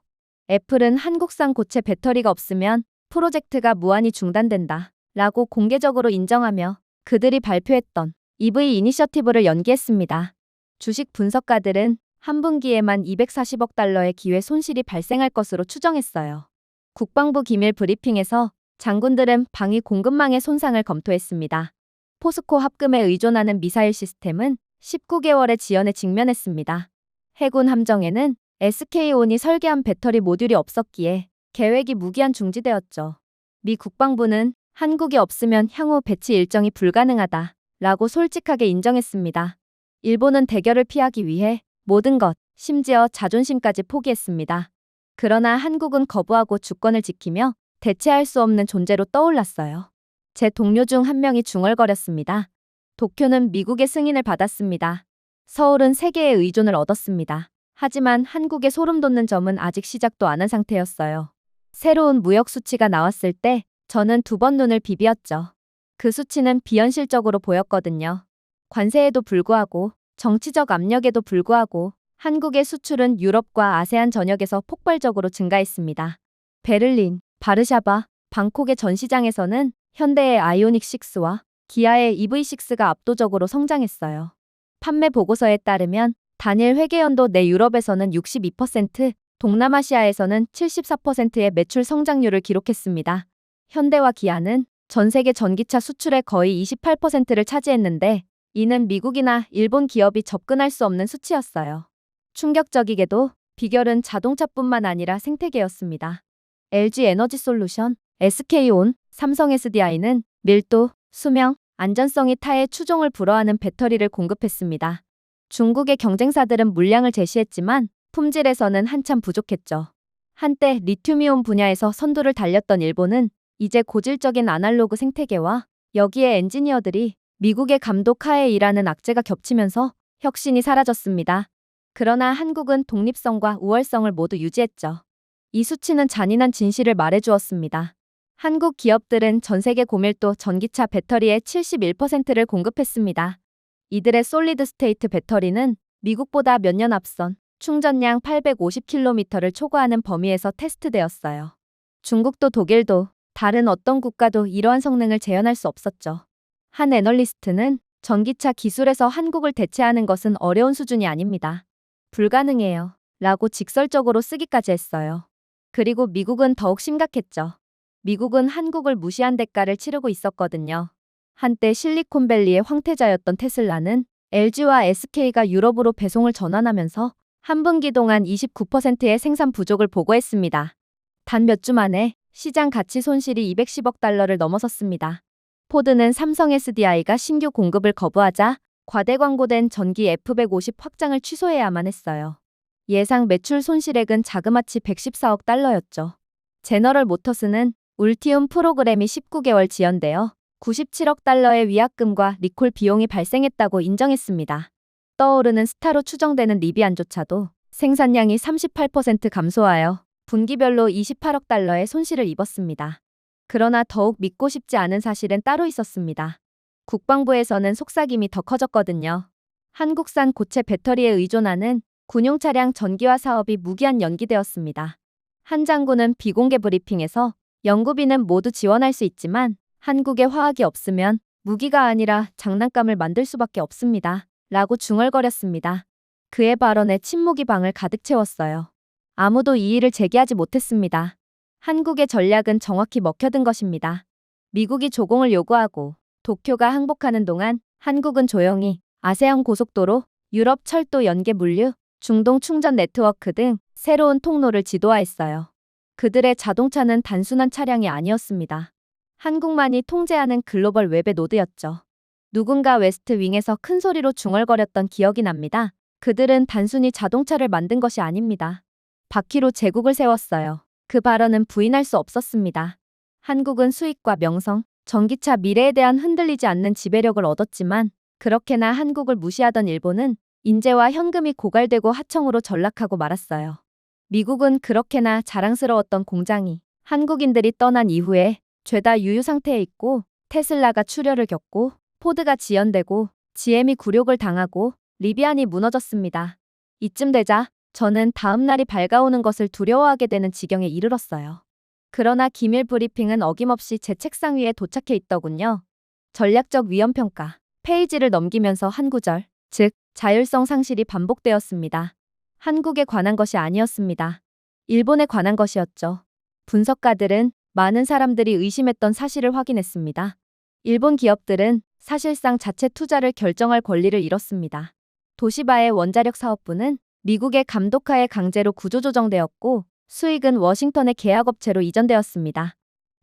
애플은 한국산 고체 배터리가 없으면 프로젝트가 무한히 중단된다 라고 공개적으로 인정하며 그들이 발표했던 EV 이니셔티브를 연기했습니다. 주식 분석가들은 한 분기에만 240억 달러의 기회 손실이 발생할 것으로 추정했어요. 국방부 기밀 브리핑에서 장군들은 방위 공급망의 손상을 검토했습니다. 포스코 합금에 의존하는 미사일 시스템은 19개월의 지연에 직면했습니다. 해군 함정에는 SK온이 설계한 배터리 모듈이 없었기에 계획이 무기한 중지되었죠. 미 국방부는 한국이 없으면 향후 배치 일정이 불가능하다 라고 솔직하게 인정했습니다. 일본은 대결을 피하기 위해 모든 것, 심지어 자존심까지 포기했습니다. 그러나 한국은 거부하고 주권을 지키며 대체할 수 없는 존재로 떠올랐어요. 제 동료 중 한 명이 중얼거렸습니다. 도쿄는 미국의 승인을 받았습니다. 서울은 세계의 의존을 얻었습니다. 하지만 한국의 소름 돋는 점은 아직 시작도 안 한 상태였어요. 새로운 무역 수치가 나왔을 때 저는 2번 눈을 비비었죠. 그 수치는 비현실적으로 보였거든요. 관세에도 불구하고 정치적 압력에도 불구하고 한국의 수출은 유럽과 아세안 전역에서 폭발적으로 증가했습니다. 베를린, 바르샤바, 방콕의 전시장에서는 현대의 아이오닉6와 기아의 EV6가 압도적으로 성장했어요. 판매 보고서에 따르면 단일 회계연도 내 유럽에서는 62%, 동남아시아에서는 74%의 매출 성장률을 기록했습니다. 현대와 기아는 전 세계 전기차 수출의 거의 28%를 차지했는데 이는 미국이나 일본 기업이 접근할 수 없는 수치였어요. 충격적이게도 비결은 자동차뿐만 아니라 생태계였습니다. LG 에너지 솔루션, SK온, 삼성 SDI는 밀도, 수명, 안전성이 타의 추종을 불허하는 배터리를 공급했습니다. 중국의 경쟁사들은 물량을 제시했지만 품질에서는 한참 부족했죠. 한때 리튬이온 분야에서 선두를 달렸던 일본은 이제 고질적인 아날로그 생태계와 여기에 엔지니어들이 미국의 감독 하에 일하는 악재가 겹치면서 혁신이 사라졌습니다. 그러나 한국은 독립성과 우월성을 모두 유지했죠. 이 수치는 잔인한 진실을 말해주었습니다. 한국 기업들은 전 세계 고밀도 전기차 배터리의 71%를 공급했습니다. 이들의 솔리드 스테이트 배터리는 미국보다 몇 년 앞선 충전량 850km를 초과하는 범위에서 테스트되었어요. 중국도 독일도 다른 어떤 국가도 이러한 성능을 재현할 수 없었죠. 한 애널리스트는 전기차 기술에서 한국을 대체하는 것은 어려운 수준이 아닙니다. 불가능해요. 라고 직설적으로 쓰기까지 했어요. 그리고 미국은 더욱 심각했죠. 미국은 한국을 무시한 대가를 치르고 있었거든요. 한때 실리콘밸리의 황태자였던 테슬라는 LG와 SK가 유럽으로 배송을 전환하면서 한 분기 동안 29%의 생산 부족을 보고했습니다. 단 몇 주 만에 시장 가치 손실이 210억 달러를 넘어섰습니다. 포드는 삼성 SDI가 신규 공급을 거부하자 과대 광고된 전기 F150 확장을 취소해야만 했어요. 예상 매출 손실액은 자그마치 114억 달러였죠. 제너럴 모터스는 울티움 프로그램이 19개월 지연되어 97억 달러의 위약금과 리콜 비용이 발생했다고 인정했습니다. 떠오르는 스타로 추정되는 리비안조차도 생산량이 38% 감소하여 분기별로 28억 달러의 손실을 입었습니다. 그러나 더욱 믿고 싶지 않은 사실은 따로 있었습니다. 국방부에서는 속삭임이 더 커졌거든요. 한국산 고체 배터리에 의존하는 군용 차량 전기화 사업이 무기한 연기되었습니다. 한 장군은 비공개 브리핑에서 연구비는 모두 지원할 수 있지만 한국에 화학이 없으면 무기가 아니라 장난감을 만들 수밖에 없습니다. 라고 중얼거렸습니다. 그의 발언에 침묵이 방을 가득 채웠어요. 아무도 이의를 제기하지 못했습니다. 한국의 전략은 정확히 먹혀든 것입니다. 미국이 조공을 요구하고 도쿄가 항복하는 동안 한국은 조용히 아세안 고속도로, 유럽 철도 연계 물류, 중동 충전 네트워크 등 새로운 통로를 지도화했어요. 그들의 자동차는 단순한 차량이 아니었습니다. 한국만이 통제하는 글로벌 웹의 노드였죠. 누군가 웨스트 윙에서 큰 소리로 중얼거렸던 기억이 납니다. 그들은 단순히 자동차를 만든 것이 아닙니다. 바퀴로 제국을 세웠어요. 그 발언은 부인할 수 없었습니다. 한국은 수익과 명성, 전기차 미래에 대한 흔들리지 않는 지배력을 얻었지만 그렇게나 한국을 무시하던 일본은 인재와 현금이 고갈되고 하청으로 전락하고 말았어요. 미국은 그렇게나 자랑스러웠던 공장이 한국인들이 떠난 이후에 죄다 유유 상태에 있고 테슬라가 출혈을 겪고 포드가 지연되고 GM이 굴욕을 당하고 리비안이 무너졌습니다. 이쯤 되자 저는 다음 날이 밝아오는 것을 두려워하게 되는 지경에 이르렀어요. 그러나 기밀 브리핑은 어김없이 제 책상 위에 도착해 있더군요. 전략적 위험평가 페이지를 넘기면서 한 구절, 즉 자율성 상실이 반복되었습니다. 한국에 관한 것이 아니었습니다. 일본에 관한 것이었죠. 분석가들은 많은 사람들이 의심했던 사실을 확인했습니다. 일본 기업들은 사실상 자체 투자를 결정할 권리를 잃었습니다. 도시바의 원자력 사업부는 미국의 감독하에 강제로 구조조정되었고 수익은 워싱턴의 계약업체로 이전되었습니다.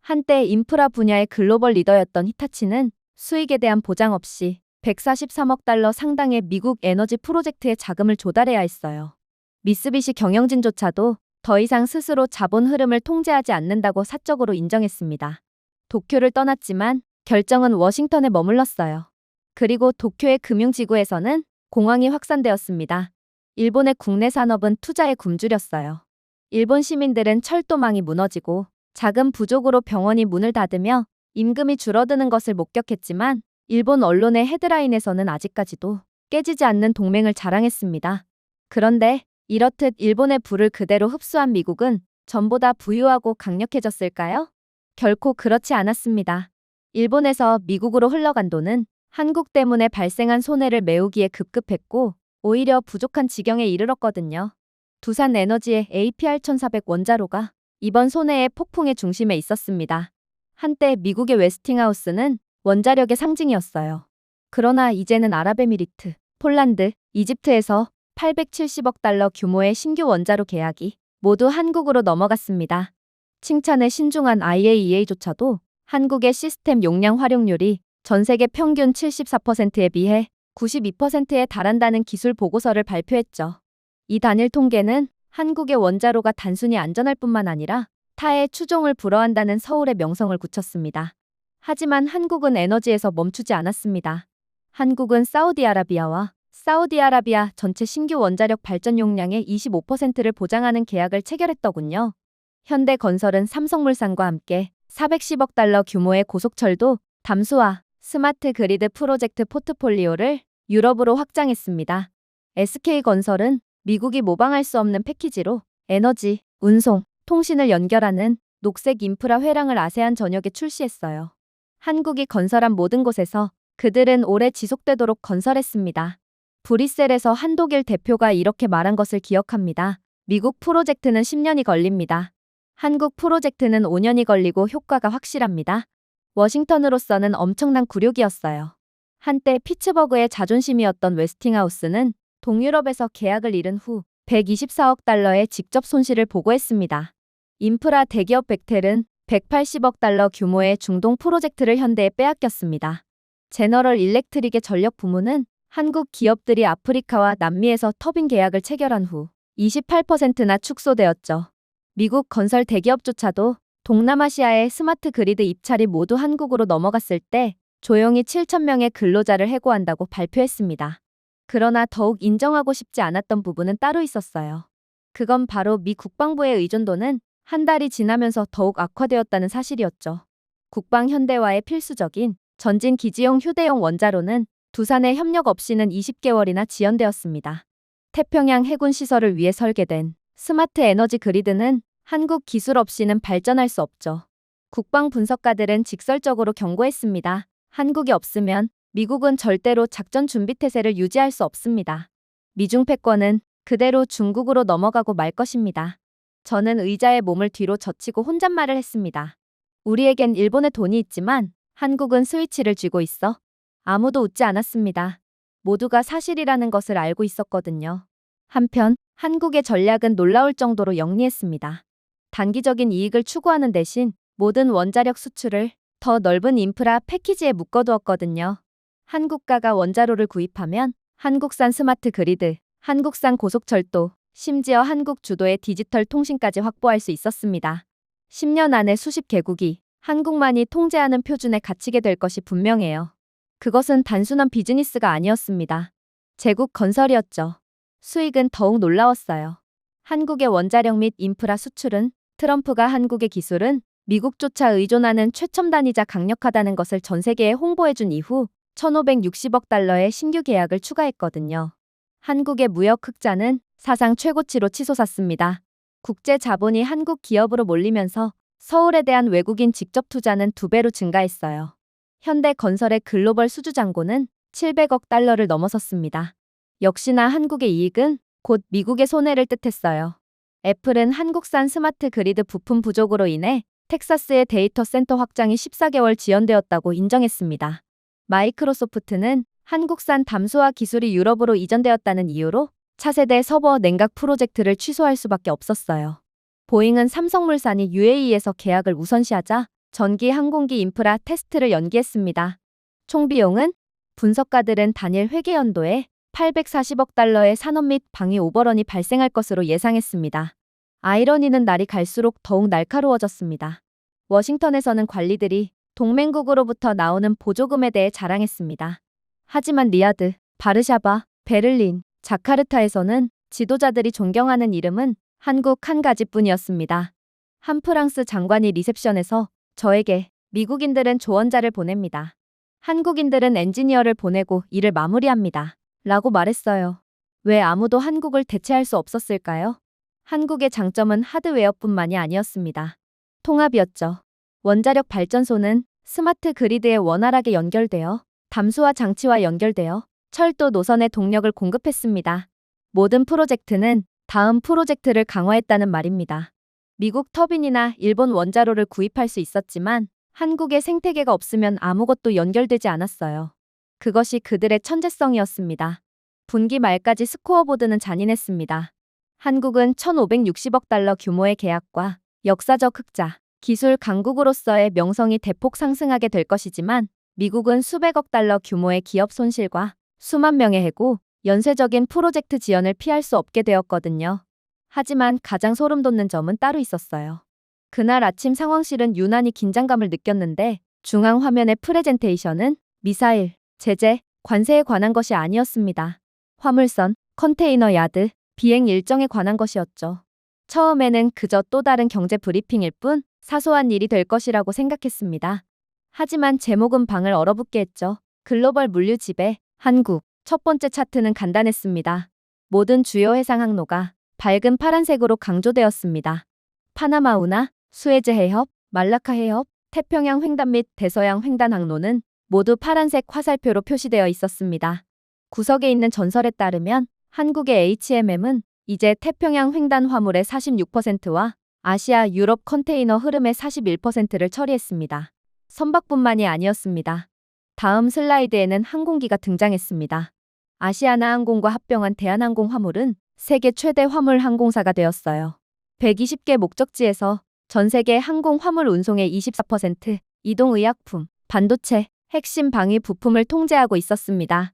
한때 인프라 분야의 글로벌 리더였던 히타치는 수익에 대한 보장 없이 143억 달러 상당의 미국 에너지 프로젝트에 자금을 조달해야 했어요. 미쓰비시 경영진조차도 더 이상 스스로 자본 흐름을 통제하지 않는다고 사적으로 인정했습니다. 도쿄를 떠났지만 결정은 워싱턴에 머물렀어요. 그리고 도쿄의 금융지구에서는 공황이 확산되었습니다. 일본의 국내 산업은 투자에 굶주렸어요. 일본 시민들은 철도망이 무너지고 자금 부족으로 병원이 문을 닫으며 임금이 줄어드는 것을 목격했지만 일본 언론의 헤드라인에서는 아직까지도 깨지지 않는 동맹을 자랑했습니다. 그런데 이렇듯 일본의 부를 그대로 흡수한 미국은 전보다 부유하고 강력해졌을까요? 결코 그렇지 않았습니다. 일본에서 미국으로 흘러간 돈은 한국 때문에 발생한 손해를 메우기에 급급했고 오히려 부족한 지경에 이르렀거든요. 두산에너지의 APR1400 원자로가 이번 손해의 폭풍의 중심에 있었습니다. 한때 미국의 웨스팅하우스는 원자력의 상징이었어요. 그러나 이제는 아랍에미리트, 폴란드, 이집트에서 870억 달러 규모의 신규 원자로 계약이 모두 한국으로 넘어갔습니다. 칭찬에 신중한 IAEA조차도 한국의 시스템 용량 활용률이 전 세계 평균 74%에 비해 92%에 달한다는 기술 보고서를 발표했죠. 이 단일 통계는 한국의 원자로가 단순히 안전할 뿐만 아니라 타의 추종을 불허한다는 서울의 명성을 굳혔습니다. 하지만 한국은 에너지에서 멈추지 않았습니다. 한국은 사우디아라비아 전체 신규 원자력 발전 용량의 25%를 보장하는 계약을 체결했더군요. 현대건설은 삼성물산과 함께 410억 달러 규모의 고속철도, 담수화, 스마트 그리드 프로젝트 포트폴리오를 유럽으로 확장했습니다. SK건설은 미국이 모방할 수 없는 패키지로 에너지, 운송, 통신을 연결하는 녹색 인프라 회랑을 아세안 전역에 출시했어요. 한국이 건설한 모든 곳에서 그들은 오래 지속되도록 건설했습니다. 브뤼셀에서 한독일 대표가 이렇게 말한 것을 기억합니다. 미국 프로젝트는 10년이 걸립니다. 한국 프로젝트는 5년이 걸리고 효과가 확실합니다. 워싱턴으로서는 엄청난 굴욕이었어요. 한때 피츠버그의 자존심이었던 웨스팅하우스는 동유럽에서 계약을 잃은 후 124억 달러의 직접 손실을 보고했습니다. 인프라 대기업 벡텔은 180억 달러 규모의 중동 프로젝트를 현대에 빼앗겼습니다. 제너럴 일렉트릭의 전력 부문은 한국 기업들이 아프리카와 남미에서 터빈 계약을 체결한 후 28%나 축소되었죠. 미국 건설 대기업조차도 동남아시아의 스마트 그리드 입찰이 모두 한국으로 넘어갔을 때 조용히 7,000명의 근로자를 해고한다고 발표했습니다. 그러나 더욱 인정하고 싶지 않았던 부분은 따로 있었어요. 그건 바로 미 국방부의 의존도는 한 달이 지나면서 더욱 악화되었다는 사실이었죠. 국방 현대화의 필수적인 전진 기지용 휴대용 원자로는 두산의 협력 없이는 20개월이나 지연되었습니다. 태평양 해군 시설을 위해 설계된 스마트 에너지 그리드는 한국 기술 없이는 발전할 수 없죠. 국방 분석가들은 직설적으로 경고했습니다. 한국이 없으면 미국은 절대로 작전 준비 태세를 유지할 수 없습니다. 미중 패권은 그대로 중국으로 넘어가고 말 것입니다. 저는 의자에 몸을 뒤로 젖히고 혼잣말을 했습니다. 우리에겐 일본의 돈이 있지만 한국은 스위치를 쥐고 있어. 아무도 웃지 않았습니다. 모두가 사실이라는 것을 알고 있었거든요. 한편 한국의 전략은 놀라울 정도로 영리했습니다. 단기적인 이익을 추구하는 대신 모든 원자력 수출을 더 넓은 인프라 패키지에 묶어두었거든요. 한국가가 원자로를 구입하면 한국산 스마트 그리드, 한국산 고속철도, 심지어 한국 주도의 디지털 통신까지 확보할 수 있었습니다. 10년 안에 수십 개국이 한국만이 통제하는 표준에 갇히게 될 것이 분명해요. 그것은 단순한 비즈니스가 아니었습니다. 제국 건설이었죠. 수익은 더욱 놀라웠어요. 한국의 원자력 및 인프라 수출은 트럼프가 한국의 기술은 미국조차 의존하는 최첨단이자 강력하다는 것을 전 세계에 홍보해준 이후 1,560억 달러의 신규 계약을 추가했거든요. 한국의 무역 흑자는 사상 최고치로 치솟았습니다. 국제 자본이 한국 기업으로 몰리면서 서울에 대한 외국인 직접 투자는 2배로 증가했어요. 현대건설의 글로벌 수주 잔고는 700억 달러를 넘어섰습니다. 역시나 한국의 이익은 곧 미국의 손해를 뜻했어요. 애플은 한국산 스마트 그리드 부품 부족으로 인해 텍사스의 데이터 센터 확장이 14개월 지연되었다고 인정했습니다. 마이크로소프트는 한국산 담소화 기술이 유럽으로 이전되었다는 이유로 차세대 서버 냉각 프로젝트를 취소할 수밖에 없었어요. 보잉은 삼성물산이 UAE에서 계약을 우선시하자 전기 항공기 인프라 테스트를 연기했습니다. 총 비용은 분석가들은 단일 회계 연도에 840억 달러의 산업 및 방위 오버런이 발생할 것으로 예상했습니다. 아이러니는 날이 갈수록 더욱 날카로워졌습니다. 워싱턴에서는 관리들이 동맹국으로부터 나오는 보조금에 대해 자랑했습니다. 하지만 리야드, 바르샤바, 베를린, 자카르타에서는 지도자들이 존경하는 이름은 한국 한 가지뿐이었습니다. 한 프랑스 장관이 리셉션에서 저에게 미국인들은 조언자를 보냅니다. 한국인들은 엔지니어를 보내고 일을 마무리합니다. 라고 말했어요. 왜 아무도 한국을 대체할 수 없었을까요? 한국의 장점은 하드웨어뿐만이 아니었습니다. 통합이었죠. 원자력 발전소는 스마트 그리드에 원활하게 연결되어 담수화 장치와 연결되어 철도 노선의 동력을 공급했습니다. 모든 프로젝트는 다음 프로젝트를 강화했다는 말입니다. 미국 터빈이나 일본 원자로를 구입할 수 있었지만 한국의 생태계가 없으면 아무것도 연결되지 않았어요. 그것이 그들의 천재성이었습니다. 분기 말까지 스코어보드는 잔인했습니다. 한국은 1,560억 달러 규모의 계약과 역사적 흑자, 기술 강국으로서의 명성이 대폭 상승하게 될 것이지만 미국은 수백억 달러 규모의 기업 손실과 수만 명의 해고, 연쇄적인 프로젝트 지연을 피할 수 없게 되었거든요. 하지만 가장 소름 돋는 점은 따로 있었어요. 그날 아침 상황실은 유난히 긴장감을 느꼈는데 중앙 화면의 프레젠테이션은 미사일, 제재, 관세에 관한 것이 아니었습니다. 화물선, 컨테이너 야드, 비행 일정에 관한 것이었죠. 처음에는 그저 또 다른 경제 브리핑일 뿐 사소한 일이 될 것이라고 생각했습니다. 하지만 제목은 방을 얼어붙게 했죠. 글로벌 물류 지배, 한국. 첫 번째 차트는 간단했습니다. 모든 주요 해상 항로가 밝은 파란색으로 강조되었습니다. 파나마 운하, 수에즈 해협, 말라카 해협, 태평양 횡단 및 대서양 횡단 항로는 모두 파란색 화살표로 표시되어 있었습니다. 구석에 있는 전설에 따르면 한국의 HMM은 이제 태평양 횡단 화물의 46%와 아시아 유럽 컨테이너 흐름의 41%를 처리했습니다. 선박뿐만이 아니었습니다. 다음 슬라이드에는 항공기가 등장했습니다. 아시아나항공과 합병한 대한항공 화물은 세계 최대 화물 항공사가 되었어요. 120개 목적지에서 전 세계 항공 화물 운송의 24%, 이동의약품, 반도체, 핵심 방위 부품을 통제하고 있었습니다.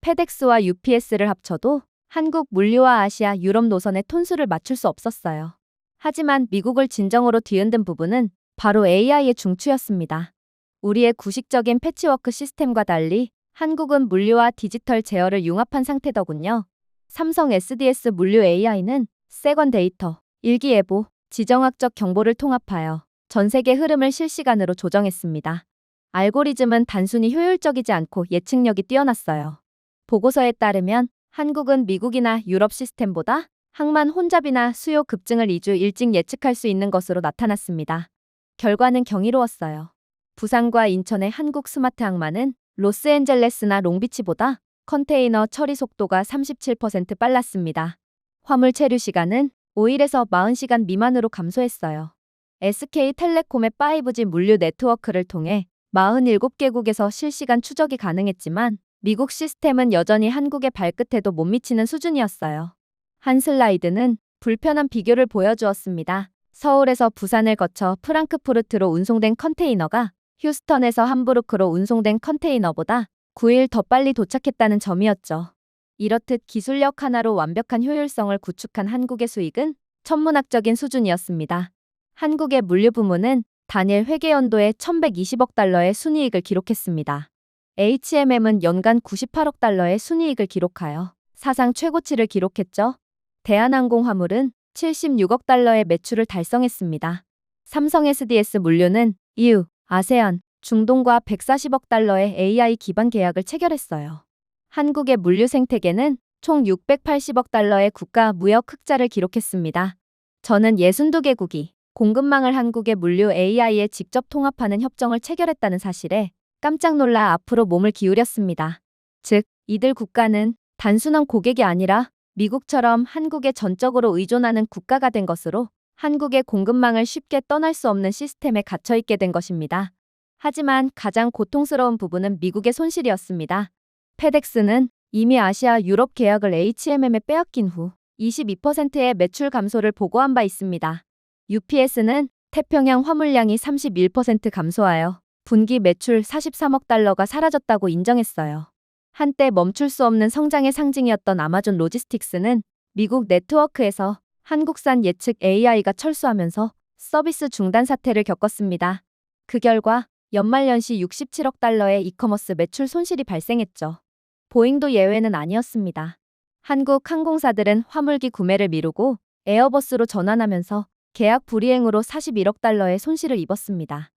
페덱스와 UPS를 합쳐도 한국 물류와 아시아 유럽 노선의 톤수를 맞출 수 없었어요. 하지만 미국을 진정으로 뒤흔든 부분은 바로 AI의 중추였습니다. 우리의 구식적인 패치워크 시스템과 달리 한국은 물류와 디지털 제어를 융합한 상태더군요. 삼성 SDS 물류 AI는 세관 데이터, 일기예보, 지정학적 정보를 통합하여 전 세계 흐름을 실시간으로 조정했습니다. 알고리즘은 단순히 효율적이지 않고 예측력이 뛰어났어요. 보고서에 따르면 한국은 미국이나 유럽 시스템보다 항만 혼잡이나 수요 급증을 2주 일찍 예측할 수 있는 것으로 나타났습니다. 결과는 경이로웠어요. 부산과 인천의 한국 스마트 항만은 로스앤젤레스나 롱비치보다 컨테이너 처리 속도가 37% 빨랐습니다. 화물 체류 시간은 5일에서 40시간 미만으로 감소했어요. SK텔레콤의 5G 물류 네트워크를 통해 47개국에서 실시간 추적이 가능했지만 미국 시스템은 여전히 한국의 발끝에도 못 미치는 수준이었어요. 한 슬라이드는 불편한 비교를 보여주었습니다. 서울에서 부산을 거쳐 프랑크푸르트로 운송된 컨테이너가 휴스턴에서 함부르크로 운송된 컨테이너보다 9일 더 빨리 도착했다는 점이었죠. 이렇듯 기술력 하나로 완벽한 효율성을 구축한 한국의 수익은 천문학적인 수준이었습니다. 한국의 물류 부문은 단일 회계연도에 1120억 달러의 순이익을 기록했습니다. HMM은 연간 98억 달러의 순이익을 기록하여 사상 최고치를 기록했죠. 대한항공 화물은 76억 달러의 매출을 달성했습니다. 삼성 SDS 물류는 EU, 아세안, 중동과 140억 달러의 AI 기반 계약을 체결했어요. 한국의 물류 생태계는 총 680억 달러의 국가 무역 흑자를 기록했습니다. 저는 62개국이 공급망을 한국의 물류 AI에 직접 통합하는 협정을 체결했다는 사실에 깜짝 놀라 앞으로 몸을 기울였습니다. 즉, 이들 국가는 단순한 고객이 아니라 미국처럼 한국에 전적으로 의존하는 국가가 된 것으로 한국의 공급망을 쉽게 떠날 수 없는 시스템에 갇혀있게 된 것입니다. 하지만 가장 고통스러운 부분은 미국의 손실이었습니다. 페덱스는 이미 아시아 유럽 계약을 HMM에 빼앗긴 후 22%의 매출 감소를 보고한 바 있습니다. UPS는 태평양 화물량이 31% 감소하여 분기 매출 43억 달러가 사라졌다고 인정했어요. 한때 멈출 수 없는 성장의 상징이었던 아마존 로지스틱스는 미국 네트워크에서 한국산 예측 AI가 철수하면서 서비스 중단 사태를 겪었습니다. 그 결과 연말연시 67억 달러의 이커머스 매출 손실이 발생했죠. 보잉도 예외는 아니었습니다. 한국 항공사들은 화물기 구매를 미루고 에어버스로 전환하면서 계약 불이행으로 41억 달러의 손실을 입었습니다.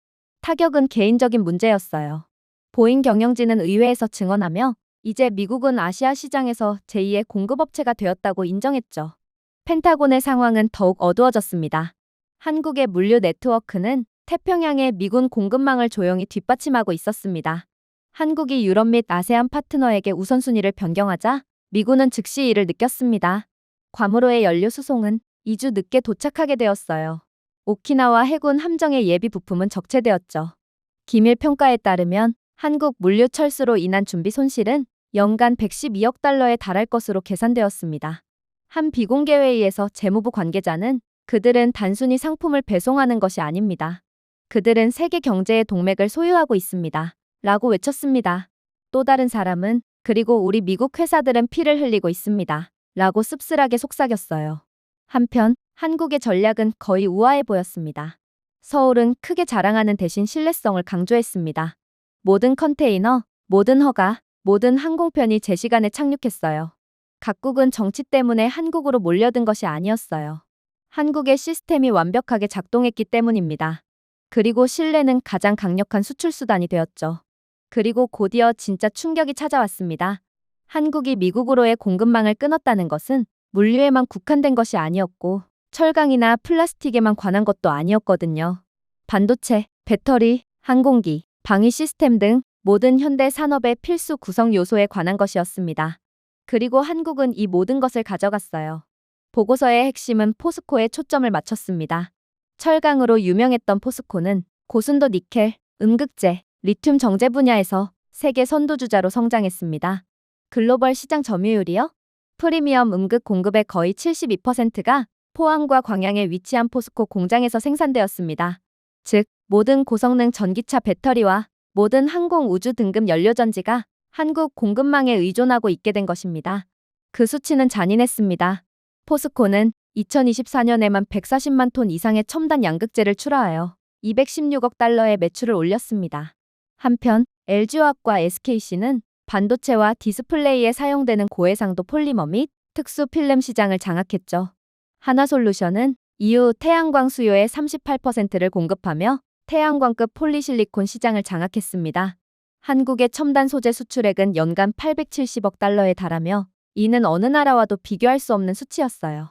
타격은 개인적인 문제였어요. 보잉 경영진은 의회에서 증언하며 이제 미국은 아시아 시장에서 제2의 공급업체가 되었다고 인정했죠. 펜타곤의 상황은 더욱 어두워졌습니다. 한국의 물류 네트워크는 태평양의 미군 공급망을 조용히 뒷받침하고 있었습니다. 한국이 유럽 및 아세안 파트너에게 우선순위를 변경하자 미군은 즉시 이를 느꼈습니다. 괌으로의 연료 수송은 2주 늦게 도착하게 되었어요. 오키나와 해군 함정의 예비 부품은 적체되었죠. 기밀 평가에 따르면 한국 물류 철수로 인한 준비 손실은 연간 112억 달러에 달할 것으로 계산되었습니다. 한 비공개 회의에서 재무부 관계자는 그들은 단순히 상품을 배송하는 것이 아닙니다. 그들은 세계 경제의 동맥을 소유하고 있습니다. 라고 외쳤습니다. 또 다른 사람은 그리고 우리 미국 회사들은 피를 흘리고 있습니다. 라고 씁쓸하게 속삭였어요. 한편 한국의 전략은 거의 우아해 보였습니다. 서울은 크게 자랑하는 대신 신뢰성을 강조했습니다. 모든 컨테이너, 모든 허가, 모든 항공편이 제 시간에 착륙했어요. 각국은 정치 때문에 한국으로 몰려든 것이 아니었어요. 한국의 시스템이 완벽하게 작동했기 때문입니다. 그리고 신뢰는 가장 강력한 수출수단이 되었죠. 그리고 곧이어 진짜 충격이 찾아왔습니다. 한국이 미국으로의 공급망을 끊었다는 것은 물류에만 국한된 것이 아니었고 철강이나 플라스틱에만 관한 것도 아니었거든요. 반도체, 배터리, 항공기, 방위 시스템 등 모든 현대 산업의 필수 구성 요소에 관한 것이었습니다. 그리고 한국은 이 모든 것을 가져갔어요. 보고서의 핵심은 포스코에 초점을 맞췄습니다. 철강으로 유명했던 포스코는 고순도 니켈, 음극재, 리튬 정제 분야에서 세계 선두주자로 성장했습니다. 글로벌 시장 점유율이요? 프리미엄 음극 공급의 거의 72%가 포항과 광양에 위치한 포스코 공장에서 생산되었습니다. 즉, 모든 고성능 전기차 배터리와 모든 항공 우주 등급 연료전지가 한국 공급망에 의존하고 있게 된 것입니다. 그 수치는 잔인했습니다. 포스코는 2024년에만 140만 톤 이상의 첨단 양극재를 출하하여 216억 달러의 매출을 올렸습니다. 한편 LG화학과 SKC는 반도체와 디스플레이에 사용되는 고해상도 폴리머 및 특수 필름 시장을 장악했죠. 하나솔루션은 이후 태양광 수요의 38%를 공급하며 태양광급 폴리실리콘 시장을 장악했습니다. 한국의 첨단 소재 수출액은 연간 870억 달러에 달하며 이는 어느 나라와도 비교할 수 없는 수치였어요.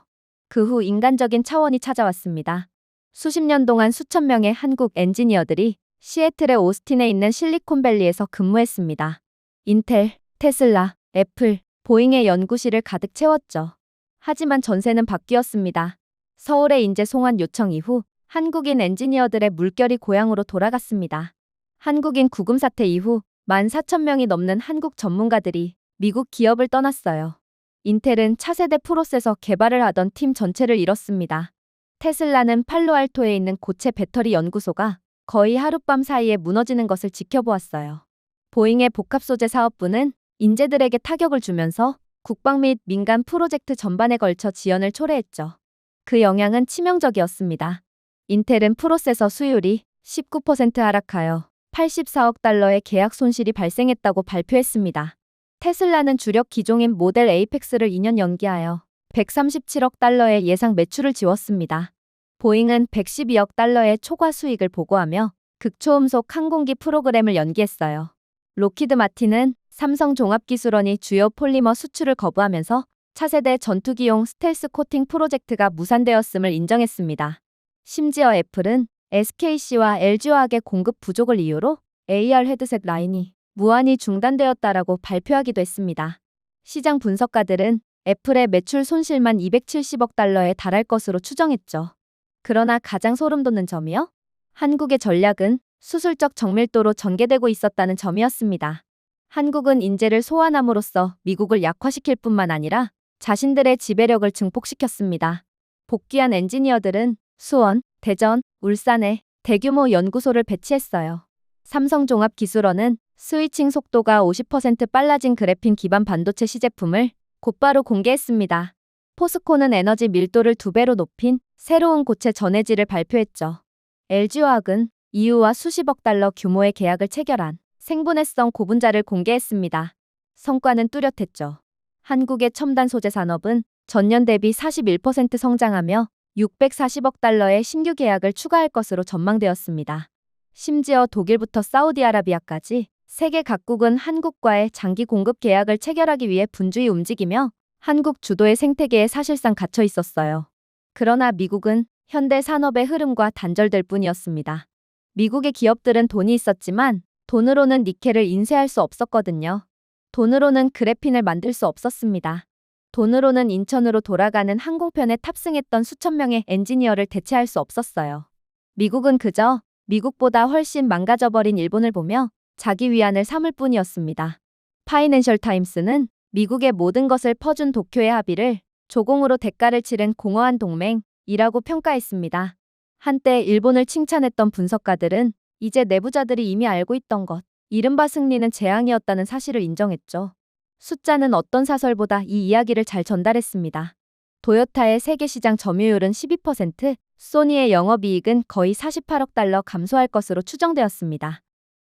그 후 인간적인 차원이 찾아왔습니다. 수십 년 동안 수천 명의 한국 엔지니어들이 시애틀의 오스틴에 있는 실리콘밸리에서 근무했습니다. 인텔, 테슬라, 애플, 보잉의 연구실을 가득 채웠죠. 하지만 전세는 바뀌었습니다. 서울의 인재 송환 요청 이후 한국인 엔지니어들의 물결이 고향으로 돌아갔습니다. 한국인 구금 사태 이후 14,000명이 넘는 한국 전문가들이 미국 기업을 떠났어요. 인텔은 차세대 프로세서 개발을 하던 팀 전체를 잃었습니다. 테슬라는 팔로알토에 있는 고체 배터리 연구소가 거의 하룻밤 사이에 무너지는 것을 지켜보았어요. 보잉의 복합소재 사업부는 인재들에게 타격을 주면서 국방 및 민간 프로젝트 전반에 걸쳐 지연을 초래했죠. 그 영향은 치명적이었습니다. 인텔은 프로세서 수율이 19% 하락하여 84억 달러의 계약 손실이 발생했다고 발표했습니다. 테슬라는 주력 기종인 모델 에이펙스를 2년 연기하여 137억 달러의 예상 매출을 지웠습니다. 보잉은 112억 달러의 초과 수익을 보고하며 극초음속 항공기 프로그램을 연기했어요. 록히드 마틴은 삼성종합기술원이 주요 폴리머 수출을 거부하면서 차세대 전투기용 스텔스 코팅 프로젝트가 무산되었음을 인정했습니다. 심지어 애플은 SKC와 LG화학의 공급 부족을 이유로 AR 헤드셋 라인이 무한히 중단되었다라고 발표하기도 했습니다. 시장 분석가들은 애플의 매출 손실만 270억 달러에 달할 것으로 추정했죠. 그러나 가장 소름 돋는 점이요? 한국의 전략은 수술적 정밀도로 전개되고 있었다는 점이었습니다. 한국은 인재를 소환함으로써 미국을 약화시킬 뿐만 아니라 자신들의 지배력을 증폭시켰습니다. 복귀한 엔지니어들은 수원, 대전, 울산에 대규모 연구소를 배치했어요. 삼성종합기술원은 스위칭 속도가 50% 빨라진 그래핀 기반 반도체 시제품을 곧바로 공개했습니다. 포스코는 에너지 밀도를 2배로 높인 새로운 고체 전해질을 발표했죠. LG화학은 EU와 수십억 달러 규모의 계약을 체결한 생분해성 고분자를 공개했습니다. 성과는 뚜렷했죠. 한국의 첨단 소재 산업은 전년 대비 41% 성장하며 640억 달러의 신규 계약을 추가할 것으로 전망되었습니다. 심지어 독일부터 사우디아라비아까지 세계 각국은 한국과의 장기 공급 계약을 체결하기 위해 분주히 움직이며 한국 주도의 생태계에 사실상 갇혀 있었어요. 그러나 미국은 현대 산업의 흐름과 단절될 뿐이었습니다. 미국의 기업들은 돈이 있었지만 돈으로는 니켈을 인쇄할 수 없었거든요. 돈으로는 그래핀을 만들 수 없었습니다. 돈으로는 인천으로 돌아가는 항공편에 탑승했던 수천 명의 엔지니어를 대체할 수 없었어요. 미국은 그저 미국보다 훨씬 망가져버린 일본을 보며 자기 위안을 삼을 뿐이었습니다. 파이낸셜 타임스는 미국의 모든 것을 퍼준 도쿄의 합의를 조공으로 대가를 치른 공허한 동맹이라고 평가했습니다. 한때 일본을 칭찬했던 분석가들은 이제 내부자들이 이미 알고 있던 것, 이른바 승리는 재앙이었다는 사실을 인정했죠. 숫자는 어떤 사설보다 이 이야기를 잘 전달했습니다. 도요타의 세계 시장 점유율은 12%, 소니의 영업이익은 거의 48억 달러 감소할 것으로 추정되었습니다.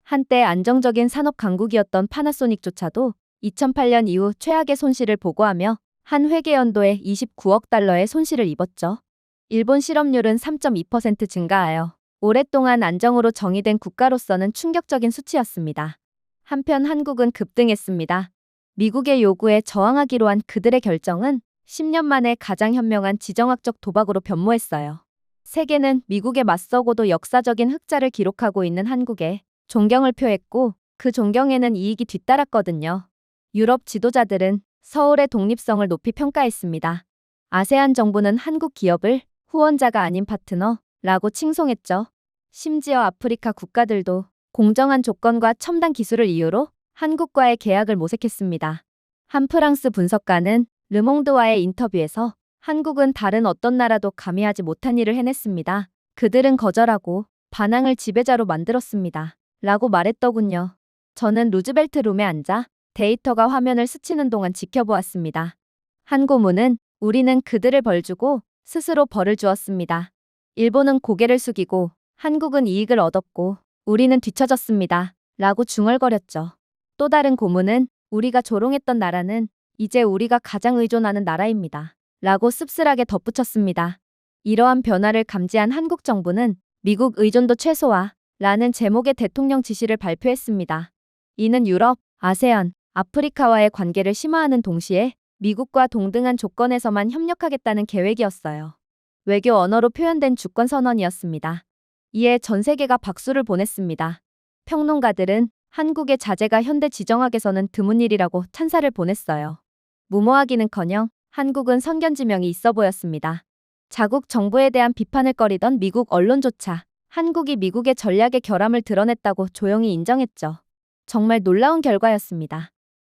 한때 안정적인 산업 강국이었던 파나소닉조차도 2008년 이후 최악의 손실을 보고하며 한 회계 연도에 29억 달러의 손실을 입었죠. 일본 실업률은 3.2% 증가하여 오랫동안 안정으로 정의된 국가로서는 충격적인 수치였습니다. 한편 한국은 급등했습니다. 미국의 요구에 저항하기로 한 그들의 결정은 10년 만에 가장 현명한 지정학적 도박으로 변모했어요. 세계는 미국에 맞서고도 역사적인 흑자를 기록하고 있는 한국에 존경을 표했고 그 존경에는 이익이 뒤따랐거든요. 유럽 지도자들은 서울의 독립성을 높이 평가했습니다. 아세안 정부는 한국 기업을 후원자가 아닌 파트너라고 칭송했죠. 심지어 아프리카 국가들도 공정한 조건과 첨단 기술을 이유로 한국과의 계약을 모색했습니다. 한 프랑스 분석가는 르몽드와의 인터뷰에서 한국은 다른 어떤 나라도 감히 하지 못한 일을 해냈습니다. 그들은 거절하고 반항을 지배자로 만들었습니다. 라고 말했더군요. 저는 루즈벨트 룸에 앉아 데이터가 화면을 스치는 동안 지켜보았습니다. 한 고문은 우리는 그들을 벌주고 스스로 벌을 주었습니다. 일본은 고개를 숙이고 한국은 이익을 얻었고 우리는 뒤처졌습니다. 라고 중얼거렸죠. 또 다른 고문은 우리가 조롱했던 나라는 이제 우리가 가장 의존하는 나라입니다. 라고 씁쓸하게 덧붙였습니다. 이러한 변화를 감지한 한국 정부는 미국 의존도 최소화 라는 제목의 대통령 지시를 발표했습니다. 이는 유럽, 아세안, 아프리카와의 관계를 심화하는 동시에 미국과 동등한 조건에서만 협력하겠다는 계획이었어요. 외교 언어로 표현된 주권 선언이었습니다. 이에 전 세계가 박수를 보냈습니다. 평론가들은 한국의 자제가 현대 지정학에서는 드문 일이라고 찬사를 보냈어요. 무모하기는커녕 한국은 선견지명이 있어 보였습니다. 자국 정부에 대한 비판을 꺼리던 미국 언론조차 한국이 미국의 전략의 결함을 드러냈다고 조용히 인정했죠. 정말 놀라운 결과였습니다.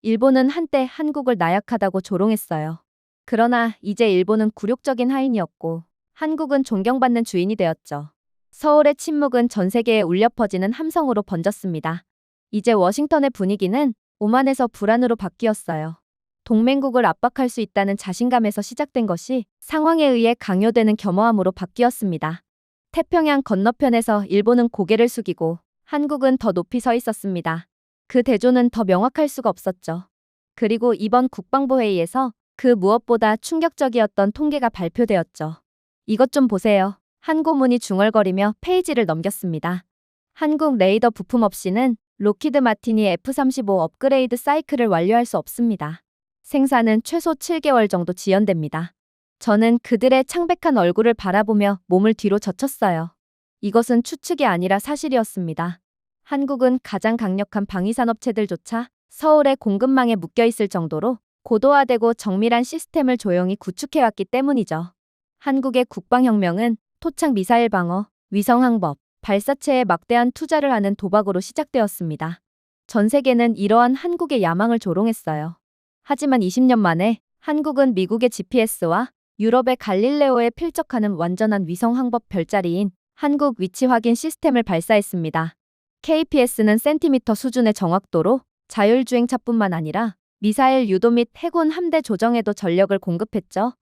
일본은 한때 한국을 나약하다고 조롱했어요. 그러나 이제 일본은 굴욕적인 하인이었고 한국은 존경받는 주인이 되었죠. 서울의 침묵은 전 세계에 울려 퍼지는 함성으로 번졌습니다. 이제 워싱턴의 분위기는 오만에서 불안으로 바뀌었어요. 동맹국을 압박할 수 있다는 자신감에서 시작된 것이 상황에 의해 강요되는 겸허함으로 바뀌었습니다. 태평양 건너편에서 일본은 고개를 숙이고 한국은 더 높이 서 있었습니다. 그 대조는 더 명확할 수가 없었죠. 그리고 이번 국방부회의에서 그 무엇보다 충격적이었던 통계가 발표되었죠. 이것 좀 보세요. 한 고문이 중얼거리며 페이지를 넘겼습니다. 한국 레이더 부품 없이는 록히드 마틴이 F-35 업그레이드 사이클을 완료할 수 없습니다. 생산은 최소 7개월 정도 지연됩니다. 저는 그들의 창백한 얼굴을 바라보며 몸을 뒤로 젖혔어요. 이것은 추측이 아니라 사실이었습니다. 한국은 가장 강력한 방위산업체들조차 서울의 공급망에 묶여있을 정도로 고도화되고 정밀한 시스템을 조용히 구축해왔기 때문이죠. 한국의 국방혁명은 토착 미사일 방어, 위성항법, 발사체에 막대한 투자를 하는 도박으로 시작되었습니다. 전 세계는 이러한 한국의 야망을 조롱했어요. 하지만 20년 만에 한국은 미국의 GPS와 유럽의 갈릴레오에 필적하는 완전한 위성항법 별자리인 한국 위치 확인 시스템을 발사했습니다. KPS는 센티미터 수준의 정확도로 자율주행차뿐만 아니라 미사일 유도 및 해군 함대 조정에도 전력을 공급했죠.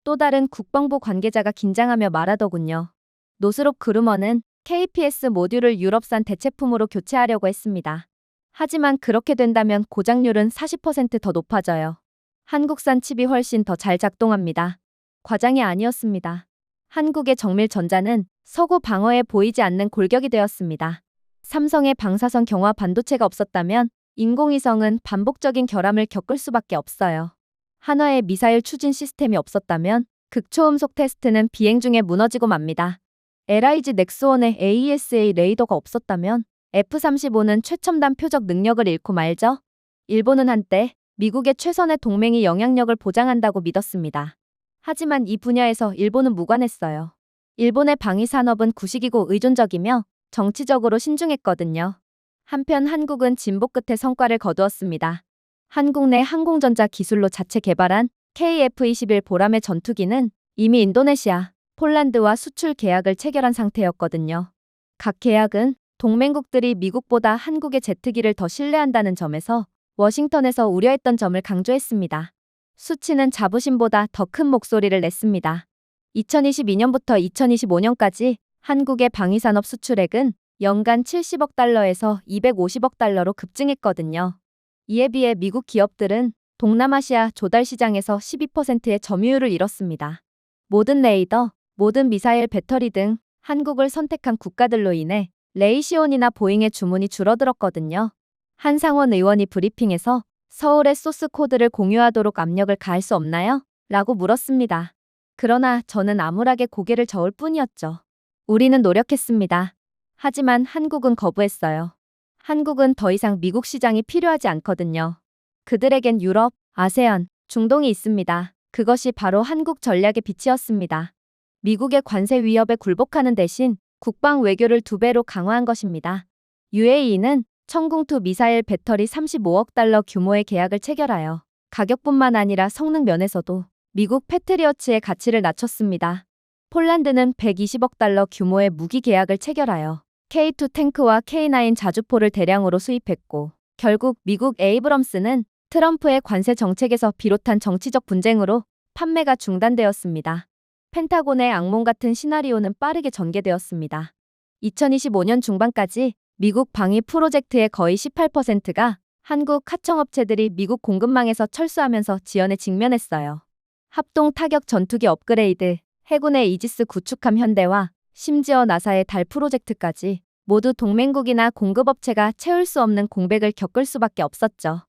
또 다른 국방부 관계자가 긴장하며 말하더군요. 노스롭 그루머는 KPS 모듈을 유럽산 대체품으로 교체하려고 했습니다. 하지만 그렇게 된다면 고장률은 40% 더 높아져요. 한국산 칩이 훨씬 더 잘 작동합니다. 과장이 아니었습니다. 한국의 정밀전자는 서구 방어에 보이지 않는 골격이 되었습니다. 삼성의 방사선 경화 반도체가 없었다면 인공위성은 반복적인 결함을 겪을 수밖에 없어요. 한화의 미사일 추진 시스템이 없었다면 극초음속 테스트는 비행 중에 무너지고 맙니다. LIG 넥스원의 AESA 레이더가 없었다면 F-35는 최첨단 표적 능력을 잃고 말죠. 일본은 한때 미국의 최선의 동맹이 영향력을 보장한다고 믿었습니다. 하지만 이 분야에서 일본은 무관했어요. 일본의 방위산업은 구식이고 의존적이며 정치적으로 신중했거든요. 한편 한국은 진보 끝에 성과를 거두었습니다. 한국 내 항공전자 기술로 자체 개발한 KF-21 보람의 전투기는 이미 인도네시아, 폴란드와 수출 계약을 체결한 상태였거든요. 각 계약은 동맹국들이 미국보다 한국의 제트기를 더 신뢰한다는 점에서 워싱턴에서 우려했던 점을 강조했습니다. 수치는 자부심보다 더 큰 목소리를 냈습니다. 2022년부터 2025년까지 한국의 방위산업 수출액은 연간 70억 달러에서 250억 달러로 급증했거든요. 이에 비해 미국 기업들은 동남아시아 조달 시장에서 12%의 점유율을 잃었습니다. 모든 레이더, 모든 미사일 배터리 등 한국을 선택한 국가들로 인해 레이시온이나 보잉의 주문이 줄어들었거든요. 한상원 의원이 브리핑에서 서울의 소스 코드를 공유하도록 압력을 가할 수 없나요? 라고 물었습니다. 그러나 저는 암울하게 고개를 저을 뿐이었죠. 우리는 노력했습니다. 하지만 한국은 거부했어요. 한국은 더 이상 미국 시장이 필요하지 않거든요. 그들에겐 유럽, 아세안, 중동이 있습니다. 그것이 바로 한국 전략의 빛이었습니다. 미국의 관세 위협에 굴복하는 대신 국방 외교를 2배로 강화한 것입니다. UAE는 천궁2 미사일 배터리 35억 달러 규모의 계약을 체결하여 가격뿐만 아니라 성능 면에서도 미국 패트리어츠의 가치를 낮췄습니다. 폴란드는 120억 달러 규모의 무기 계약을 체결하여 K2 탱크와 K9 자주포를 대량으로 수입했고, 결국 미국 에이브럼스는 트럼프의 관세 정책에서 비롯한 정치적 분쟁으로 판매가 중단되었습니다. 펜타곤의 악몽 같은 시나리오는 빠르게 전개되었습니다. 2025년 중반까지 미국 방위 프로젝트의 거의 18%가 한국 하청업체들이 미국 공급망에서 철수하면서 지연에 직면했어요. 합동 타격 전투기 업그레이드, 해군의 이지스 구축함 현대와 심지어 나사의 달 프로젝트까지 모두 동맹국이나 공급업체가 채울 수 없는 공백을 겪을 수밖에 없었죠.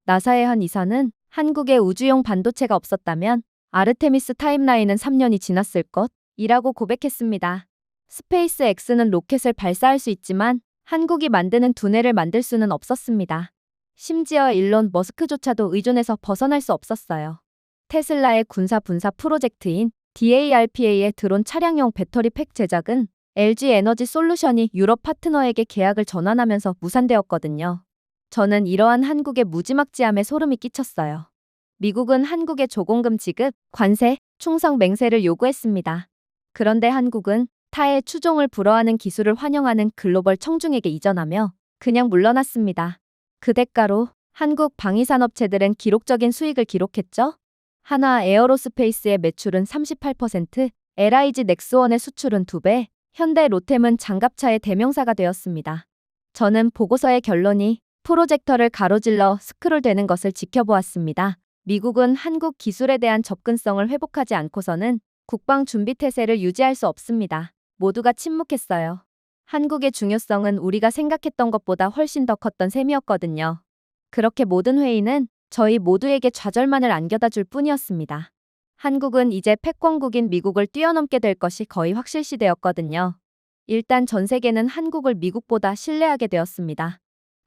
나사의 한 이사는 한국에 우주용 반도체가 없었다면 아르테미스 타임라인은 3년이 지났을 것이라고 고백했습니다. 스페이스X는 로켓을 발사할 수 있지만 한국이 만드는 두뇌를 만들 수는 없었습니다. 심지어 일론 머스크조차도 의존에서 벗어날 수 없었어요. 테슬라의 군사 분사 프로젝트인 DARPA의 드론 차량용 배터리 팩 제작은 LG 에너지 솔루션이 유럽 파트너에게 계약을 전환하면서 무산되었거든요. 저는 이러한 한국의 무지막지함에 소름이 끼쳤어요. 미국은 한국의 조공금 지급, 관세, 충성 맹세를 요구했습니다. 그런데 한국은 타의 추종을 불허하는 기술을 환영하는 글로벌 청중에게 이전하며 그냥 물러났습니다. 그 대가로 한국 방위산업체들은 기록적인 수익을 기록했죠. 한화 에어로스페이스의 매출은 38%, LIG 넥스원의 수출은 2배, 현대 로템은 장갑차의 대명사가 되었습니다. 저는 보고서의 결론이 프로젝터를 가로질러 스크롤되는 것을 지켜보았습니다. 미국은 한국 기술에 대한 접근성을 회복하지 않고서는 국방 준비 태세를 유지할 수 없습니다. 모두가 침묵했어요. 한국의 중요성은 우리가 생각했던 것보다 훨씬 더 컸던 셈이었거든요. 그렇게 모든 회의는 저희 모두에게 좌절만을 안겨다 줄 뿐이었습니다. 한국은 이제 패권국인 미국을 뛰어넘게 될 것이 거의 확실시되었거든요. 일단 전 세계는 한국을 미국보다 신뢰하게 되었습니다.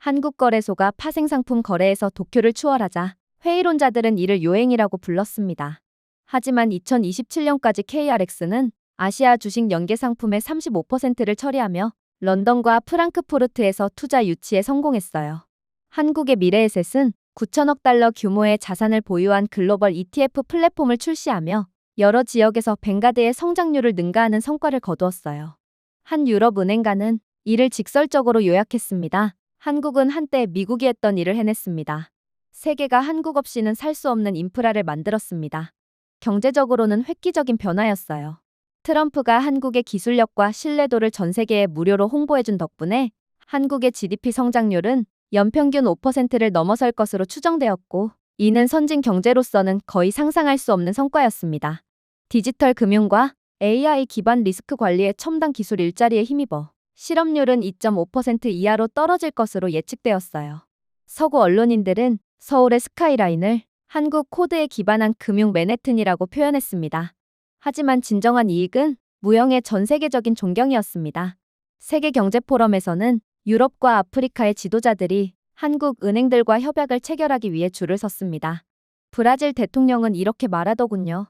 한국거래소가 파생상품 거래에서 도쿄를 추월하자 회의론자들은 이를 요행이라고 불렀습니다. 하지만 2027년까지 KRX는 아시아 주식 연계 상품의 35%를 처리하며 런던과 프랑크푸르트에서 투자 유치에 성공했어요. 한국의 미래에셋은 9천억 달러 규모의 자산을 보유한 글로벌 ETF 플랫폼을 출시하며 여러 지역에서 뱅가드의 성장률을 능가하는 성과를 거두었어요. 한 유럽 은행가는 이를 직설적으로 요약했습니다. 한국은 한때 미국이 했던 일을 해냈습니다. 세계가 한국 없이는 살 수 없는 인프라를 만들었습니다. 경제적으로는 획기적인 변화였어요. 트럼프가 한국의 기술력과 신뢰도를 전 세계에 무료로 홍보해준 덕분에 한국의 GDP 성장률은 연평균 5%를 넘어설 것으로 추정되었고, 이는 선진 경제로서는 거의 상상할 수 없는 성과였습니다. 디지털 금융과 AI 기반 리스크 관리의 첨단 기술 일자리에 힘입어 실업률은 2.5% 이하로 떨어질 것으로 예측되었어요. 서구 언론인들은 서울의 스카이라인을 한국 코드에 기반한 금융 맨해튼이라고 표현했습니다. 하지만 진정한 이익은 무형의 전 세계적인 존경이었습니다. 세계경제포럼에서는 유럽과 아프리카의 지도자들이 한국 은행들과 협약을 체결하기 위해 줄을 섰습니다. 브라질 대통령은 이렇게 말하더군요.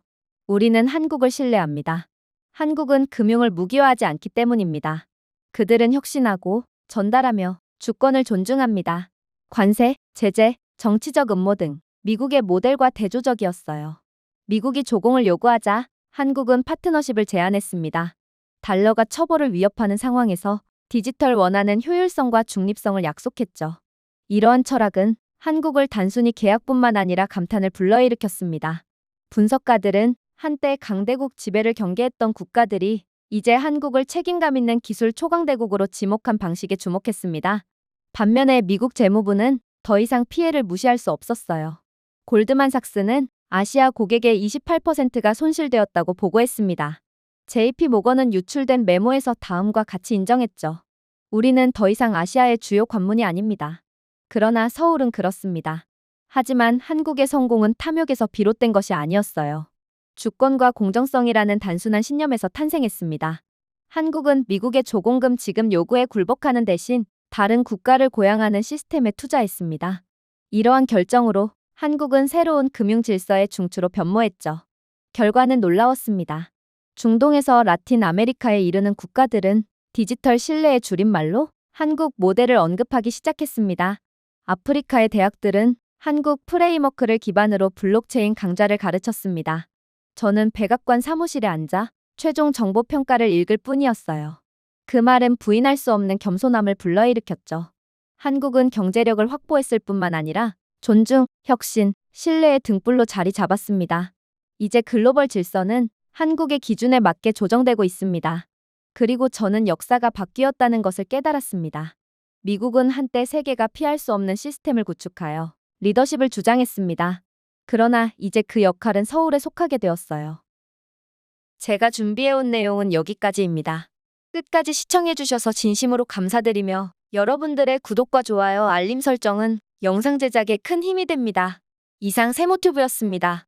우리는 한국을 신뢰합니다. 한국은 금융을 무기화하지 않기 때문입니다. 그들은 혁신하고 전달하며 주권을 존중합니다. 관세, 제재, 정치적 음모 등 미국의 모델과 대조적이었어요. 미국이 조공을 요구하자 한국은 파트너십을 제안했습니다. 달러가 처벌을 위협하는 상황에서 디지털 원화는 효율성과 중립성을 약속했죠. 이러한 철학은 한국을 단순히 계약뿐만 아니라 감탄을 불러일으켰습니다. 분석가들은 한때 강대국 지배를 경계했던 국가들이 이제 한국을 책임감 있는 기술 초강대국으로 지목한 방식에 주목했습니다. 반면에 미국 재무부는 더 이상 피해를 무시할 수 없었어요. 골드만삭스는 아시아 고객의 28%가 손실되었다고 보고했습니다. JP 모건은 유출된 메모에서 다음과 같이 인정했죠. 우리는 더 이상 아시아의 주요 관문이 아닙니다. 그러나 서울은 그렇습니다. 하지만 한국의 성공은 탐욕에서 비롯된 것이 아니었어요. 주권과 공정성이라는 단순한 신념에서 탄생했습니다. 한국은 미국의 조공금 지급 요구에 굴복하는 대신 다른 국가를 고양하는 시스템에 투자했습니다. 이러한 결정으로 한국은 새로운 금융 질서의 중추로 변모했죠. 결과는 놀라웠습니다. 중동에서 라틴 아메리카에 이르는 국가들은 디지털 신뢰의 줄임말로 한국 모델을 언급하기 시작했습니다. 아프리카의 대학들은 한국 프레임워크를 기반으로 블록체인 강좌를 가르쳤습니다. 저는 백악관 사무실에 앉아 최종 정보 평가를 읽을 뿐이었어요. 그 말은 부인할 수 없는 겸손함을 불러일으켰죠. 한국은 경제력을 확보했을 뿐만 아니라 존중, 혁신, 신뢰의 등불로 자리 잡았습니다. 이제 글로벌 질서는 한국의 기준에 맞게 조정되고 있습니다. 그리고 저는 역사가 바뀌었다는 것을 깨달았습니다. 미국은 한때 세계가 피할 수 없는 시스템을 구축하여 리더십을 주장했습니다. 그러나 이제 그 역할은 서울에 속하게 되었어요. 제가 준비해온 내용은 여기까지입니다. 끝까지 시청해주셔서 진심으로 감사드리며 여러분들의 구독과 좋아요, 알림 설정은 영상 제작에 큰 힘이 됩니다. 이상 세모튜브였습니다.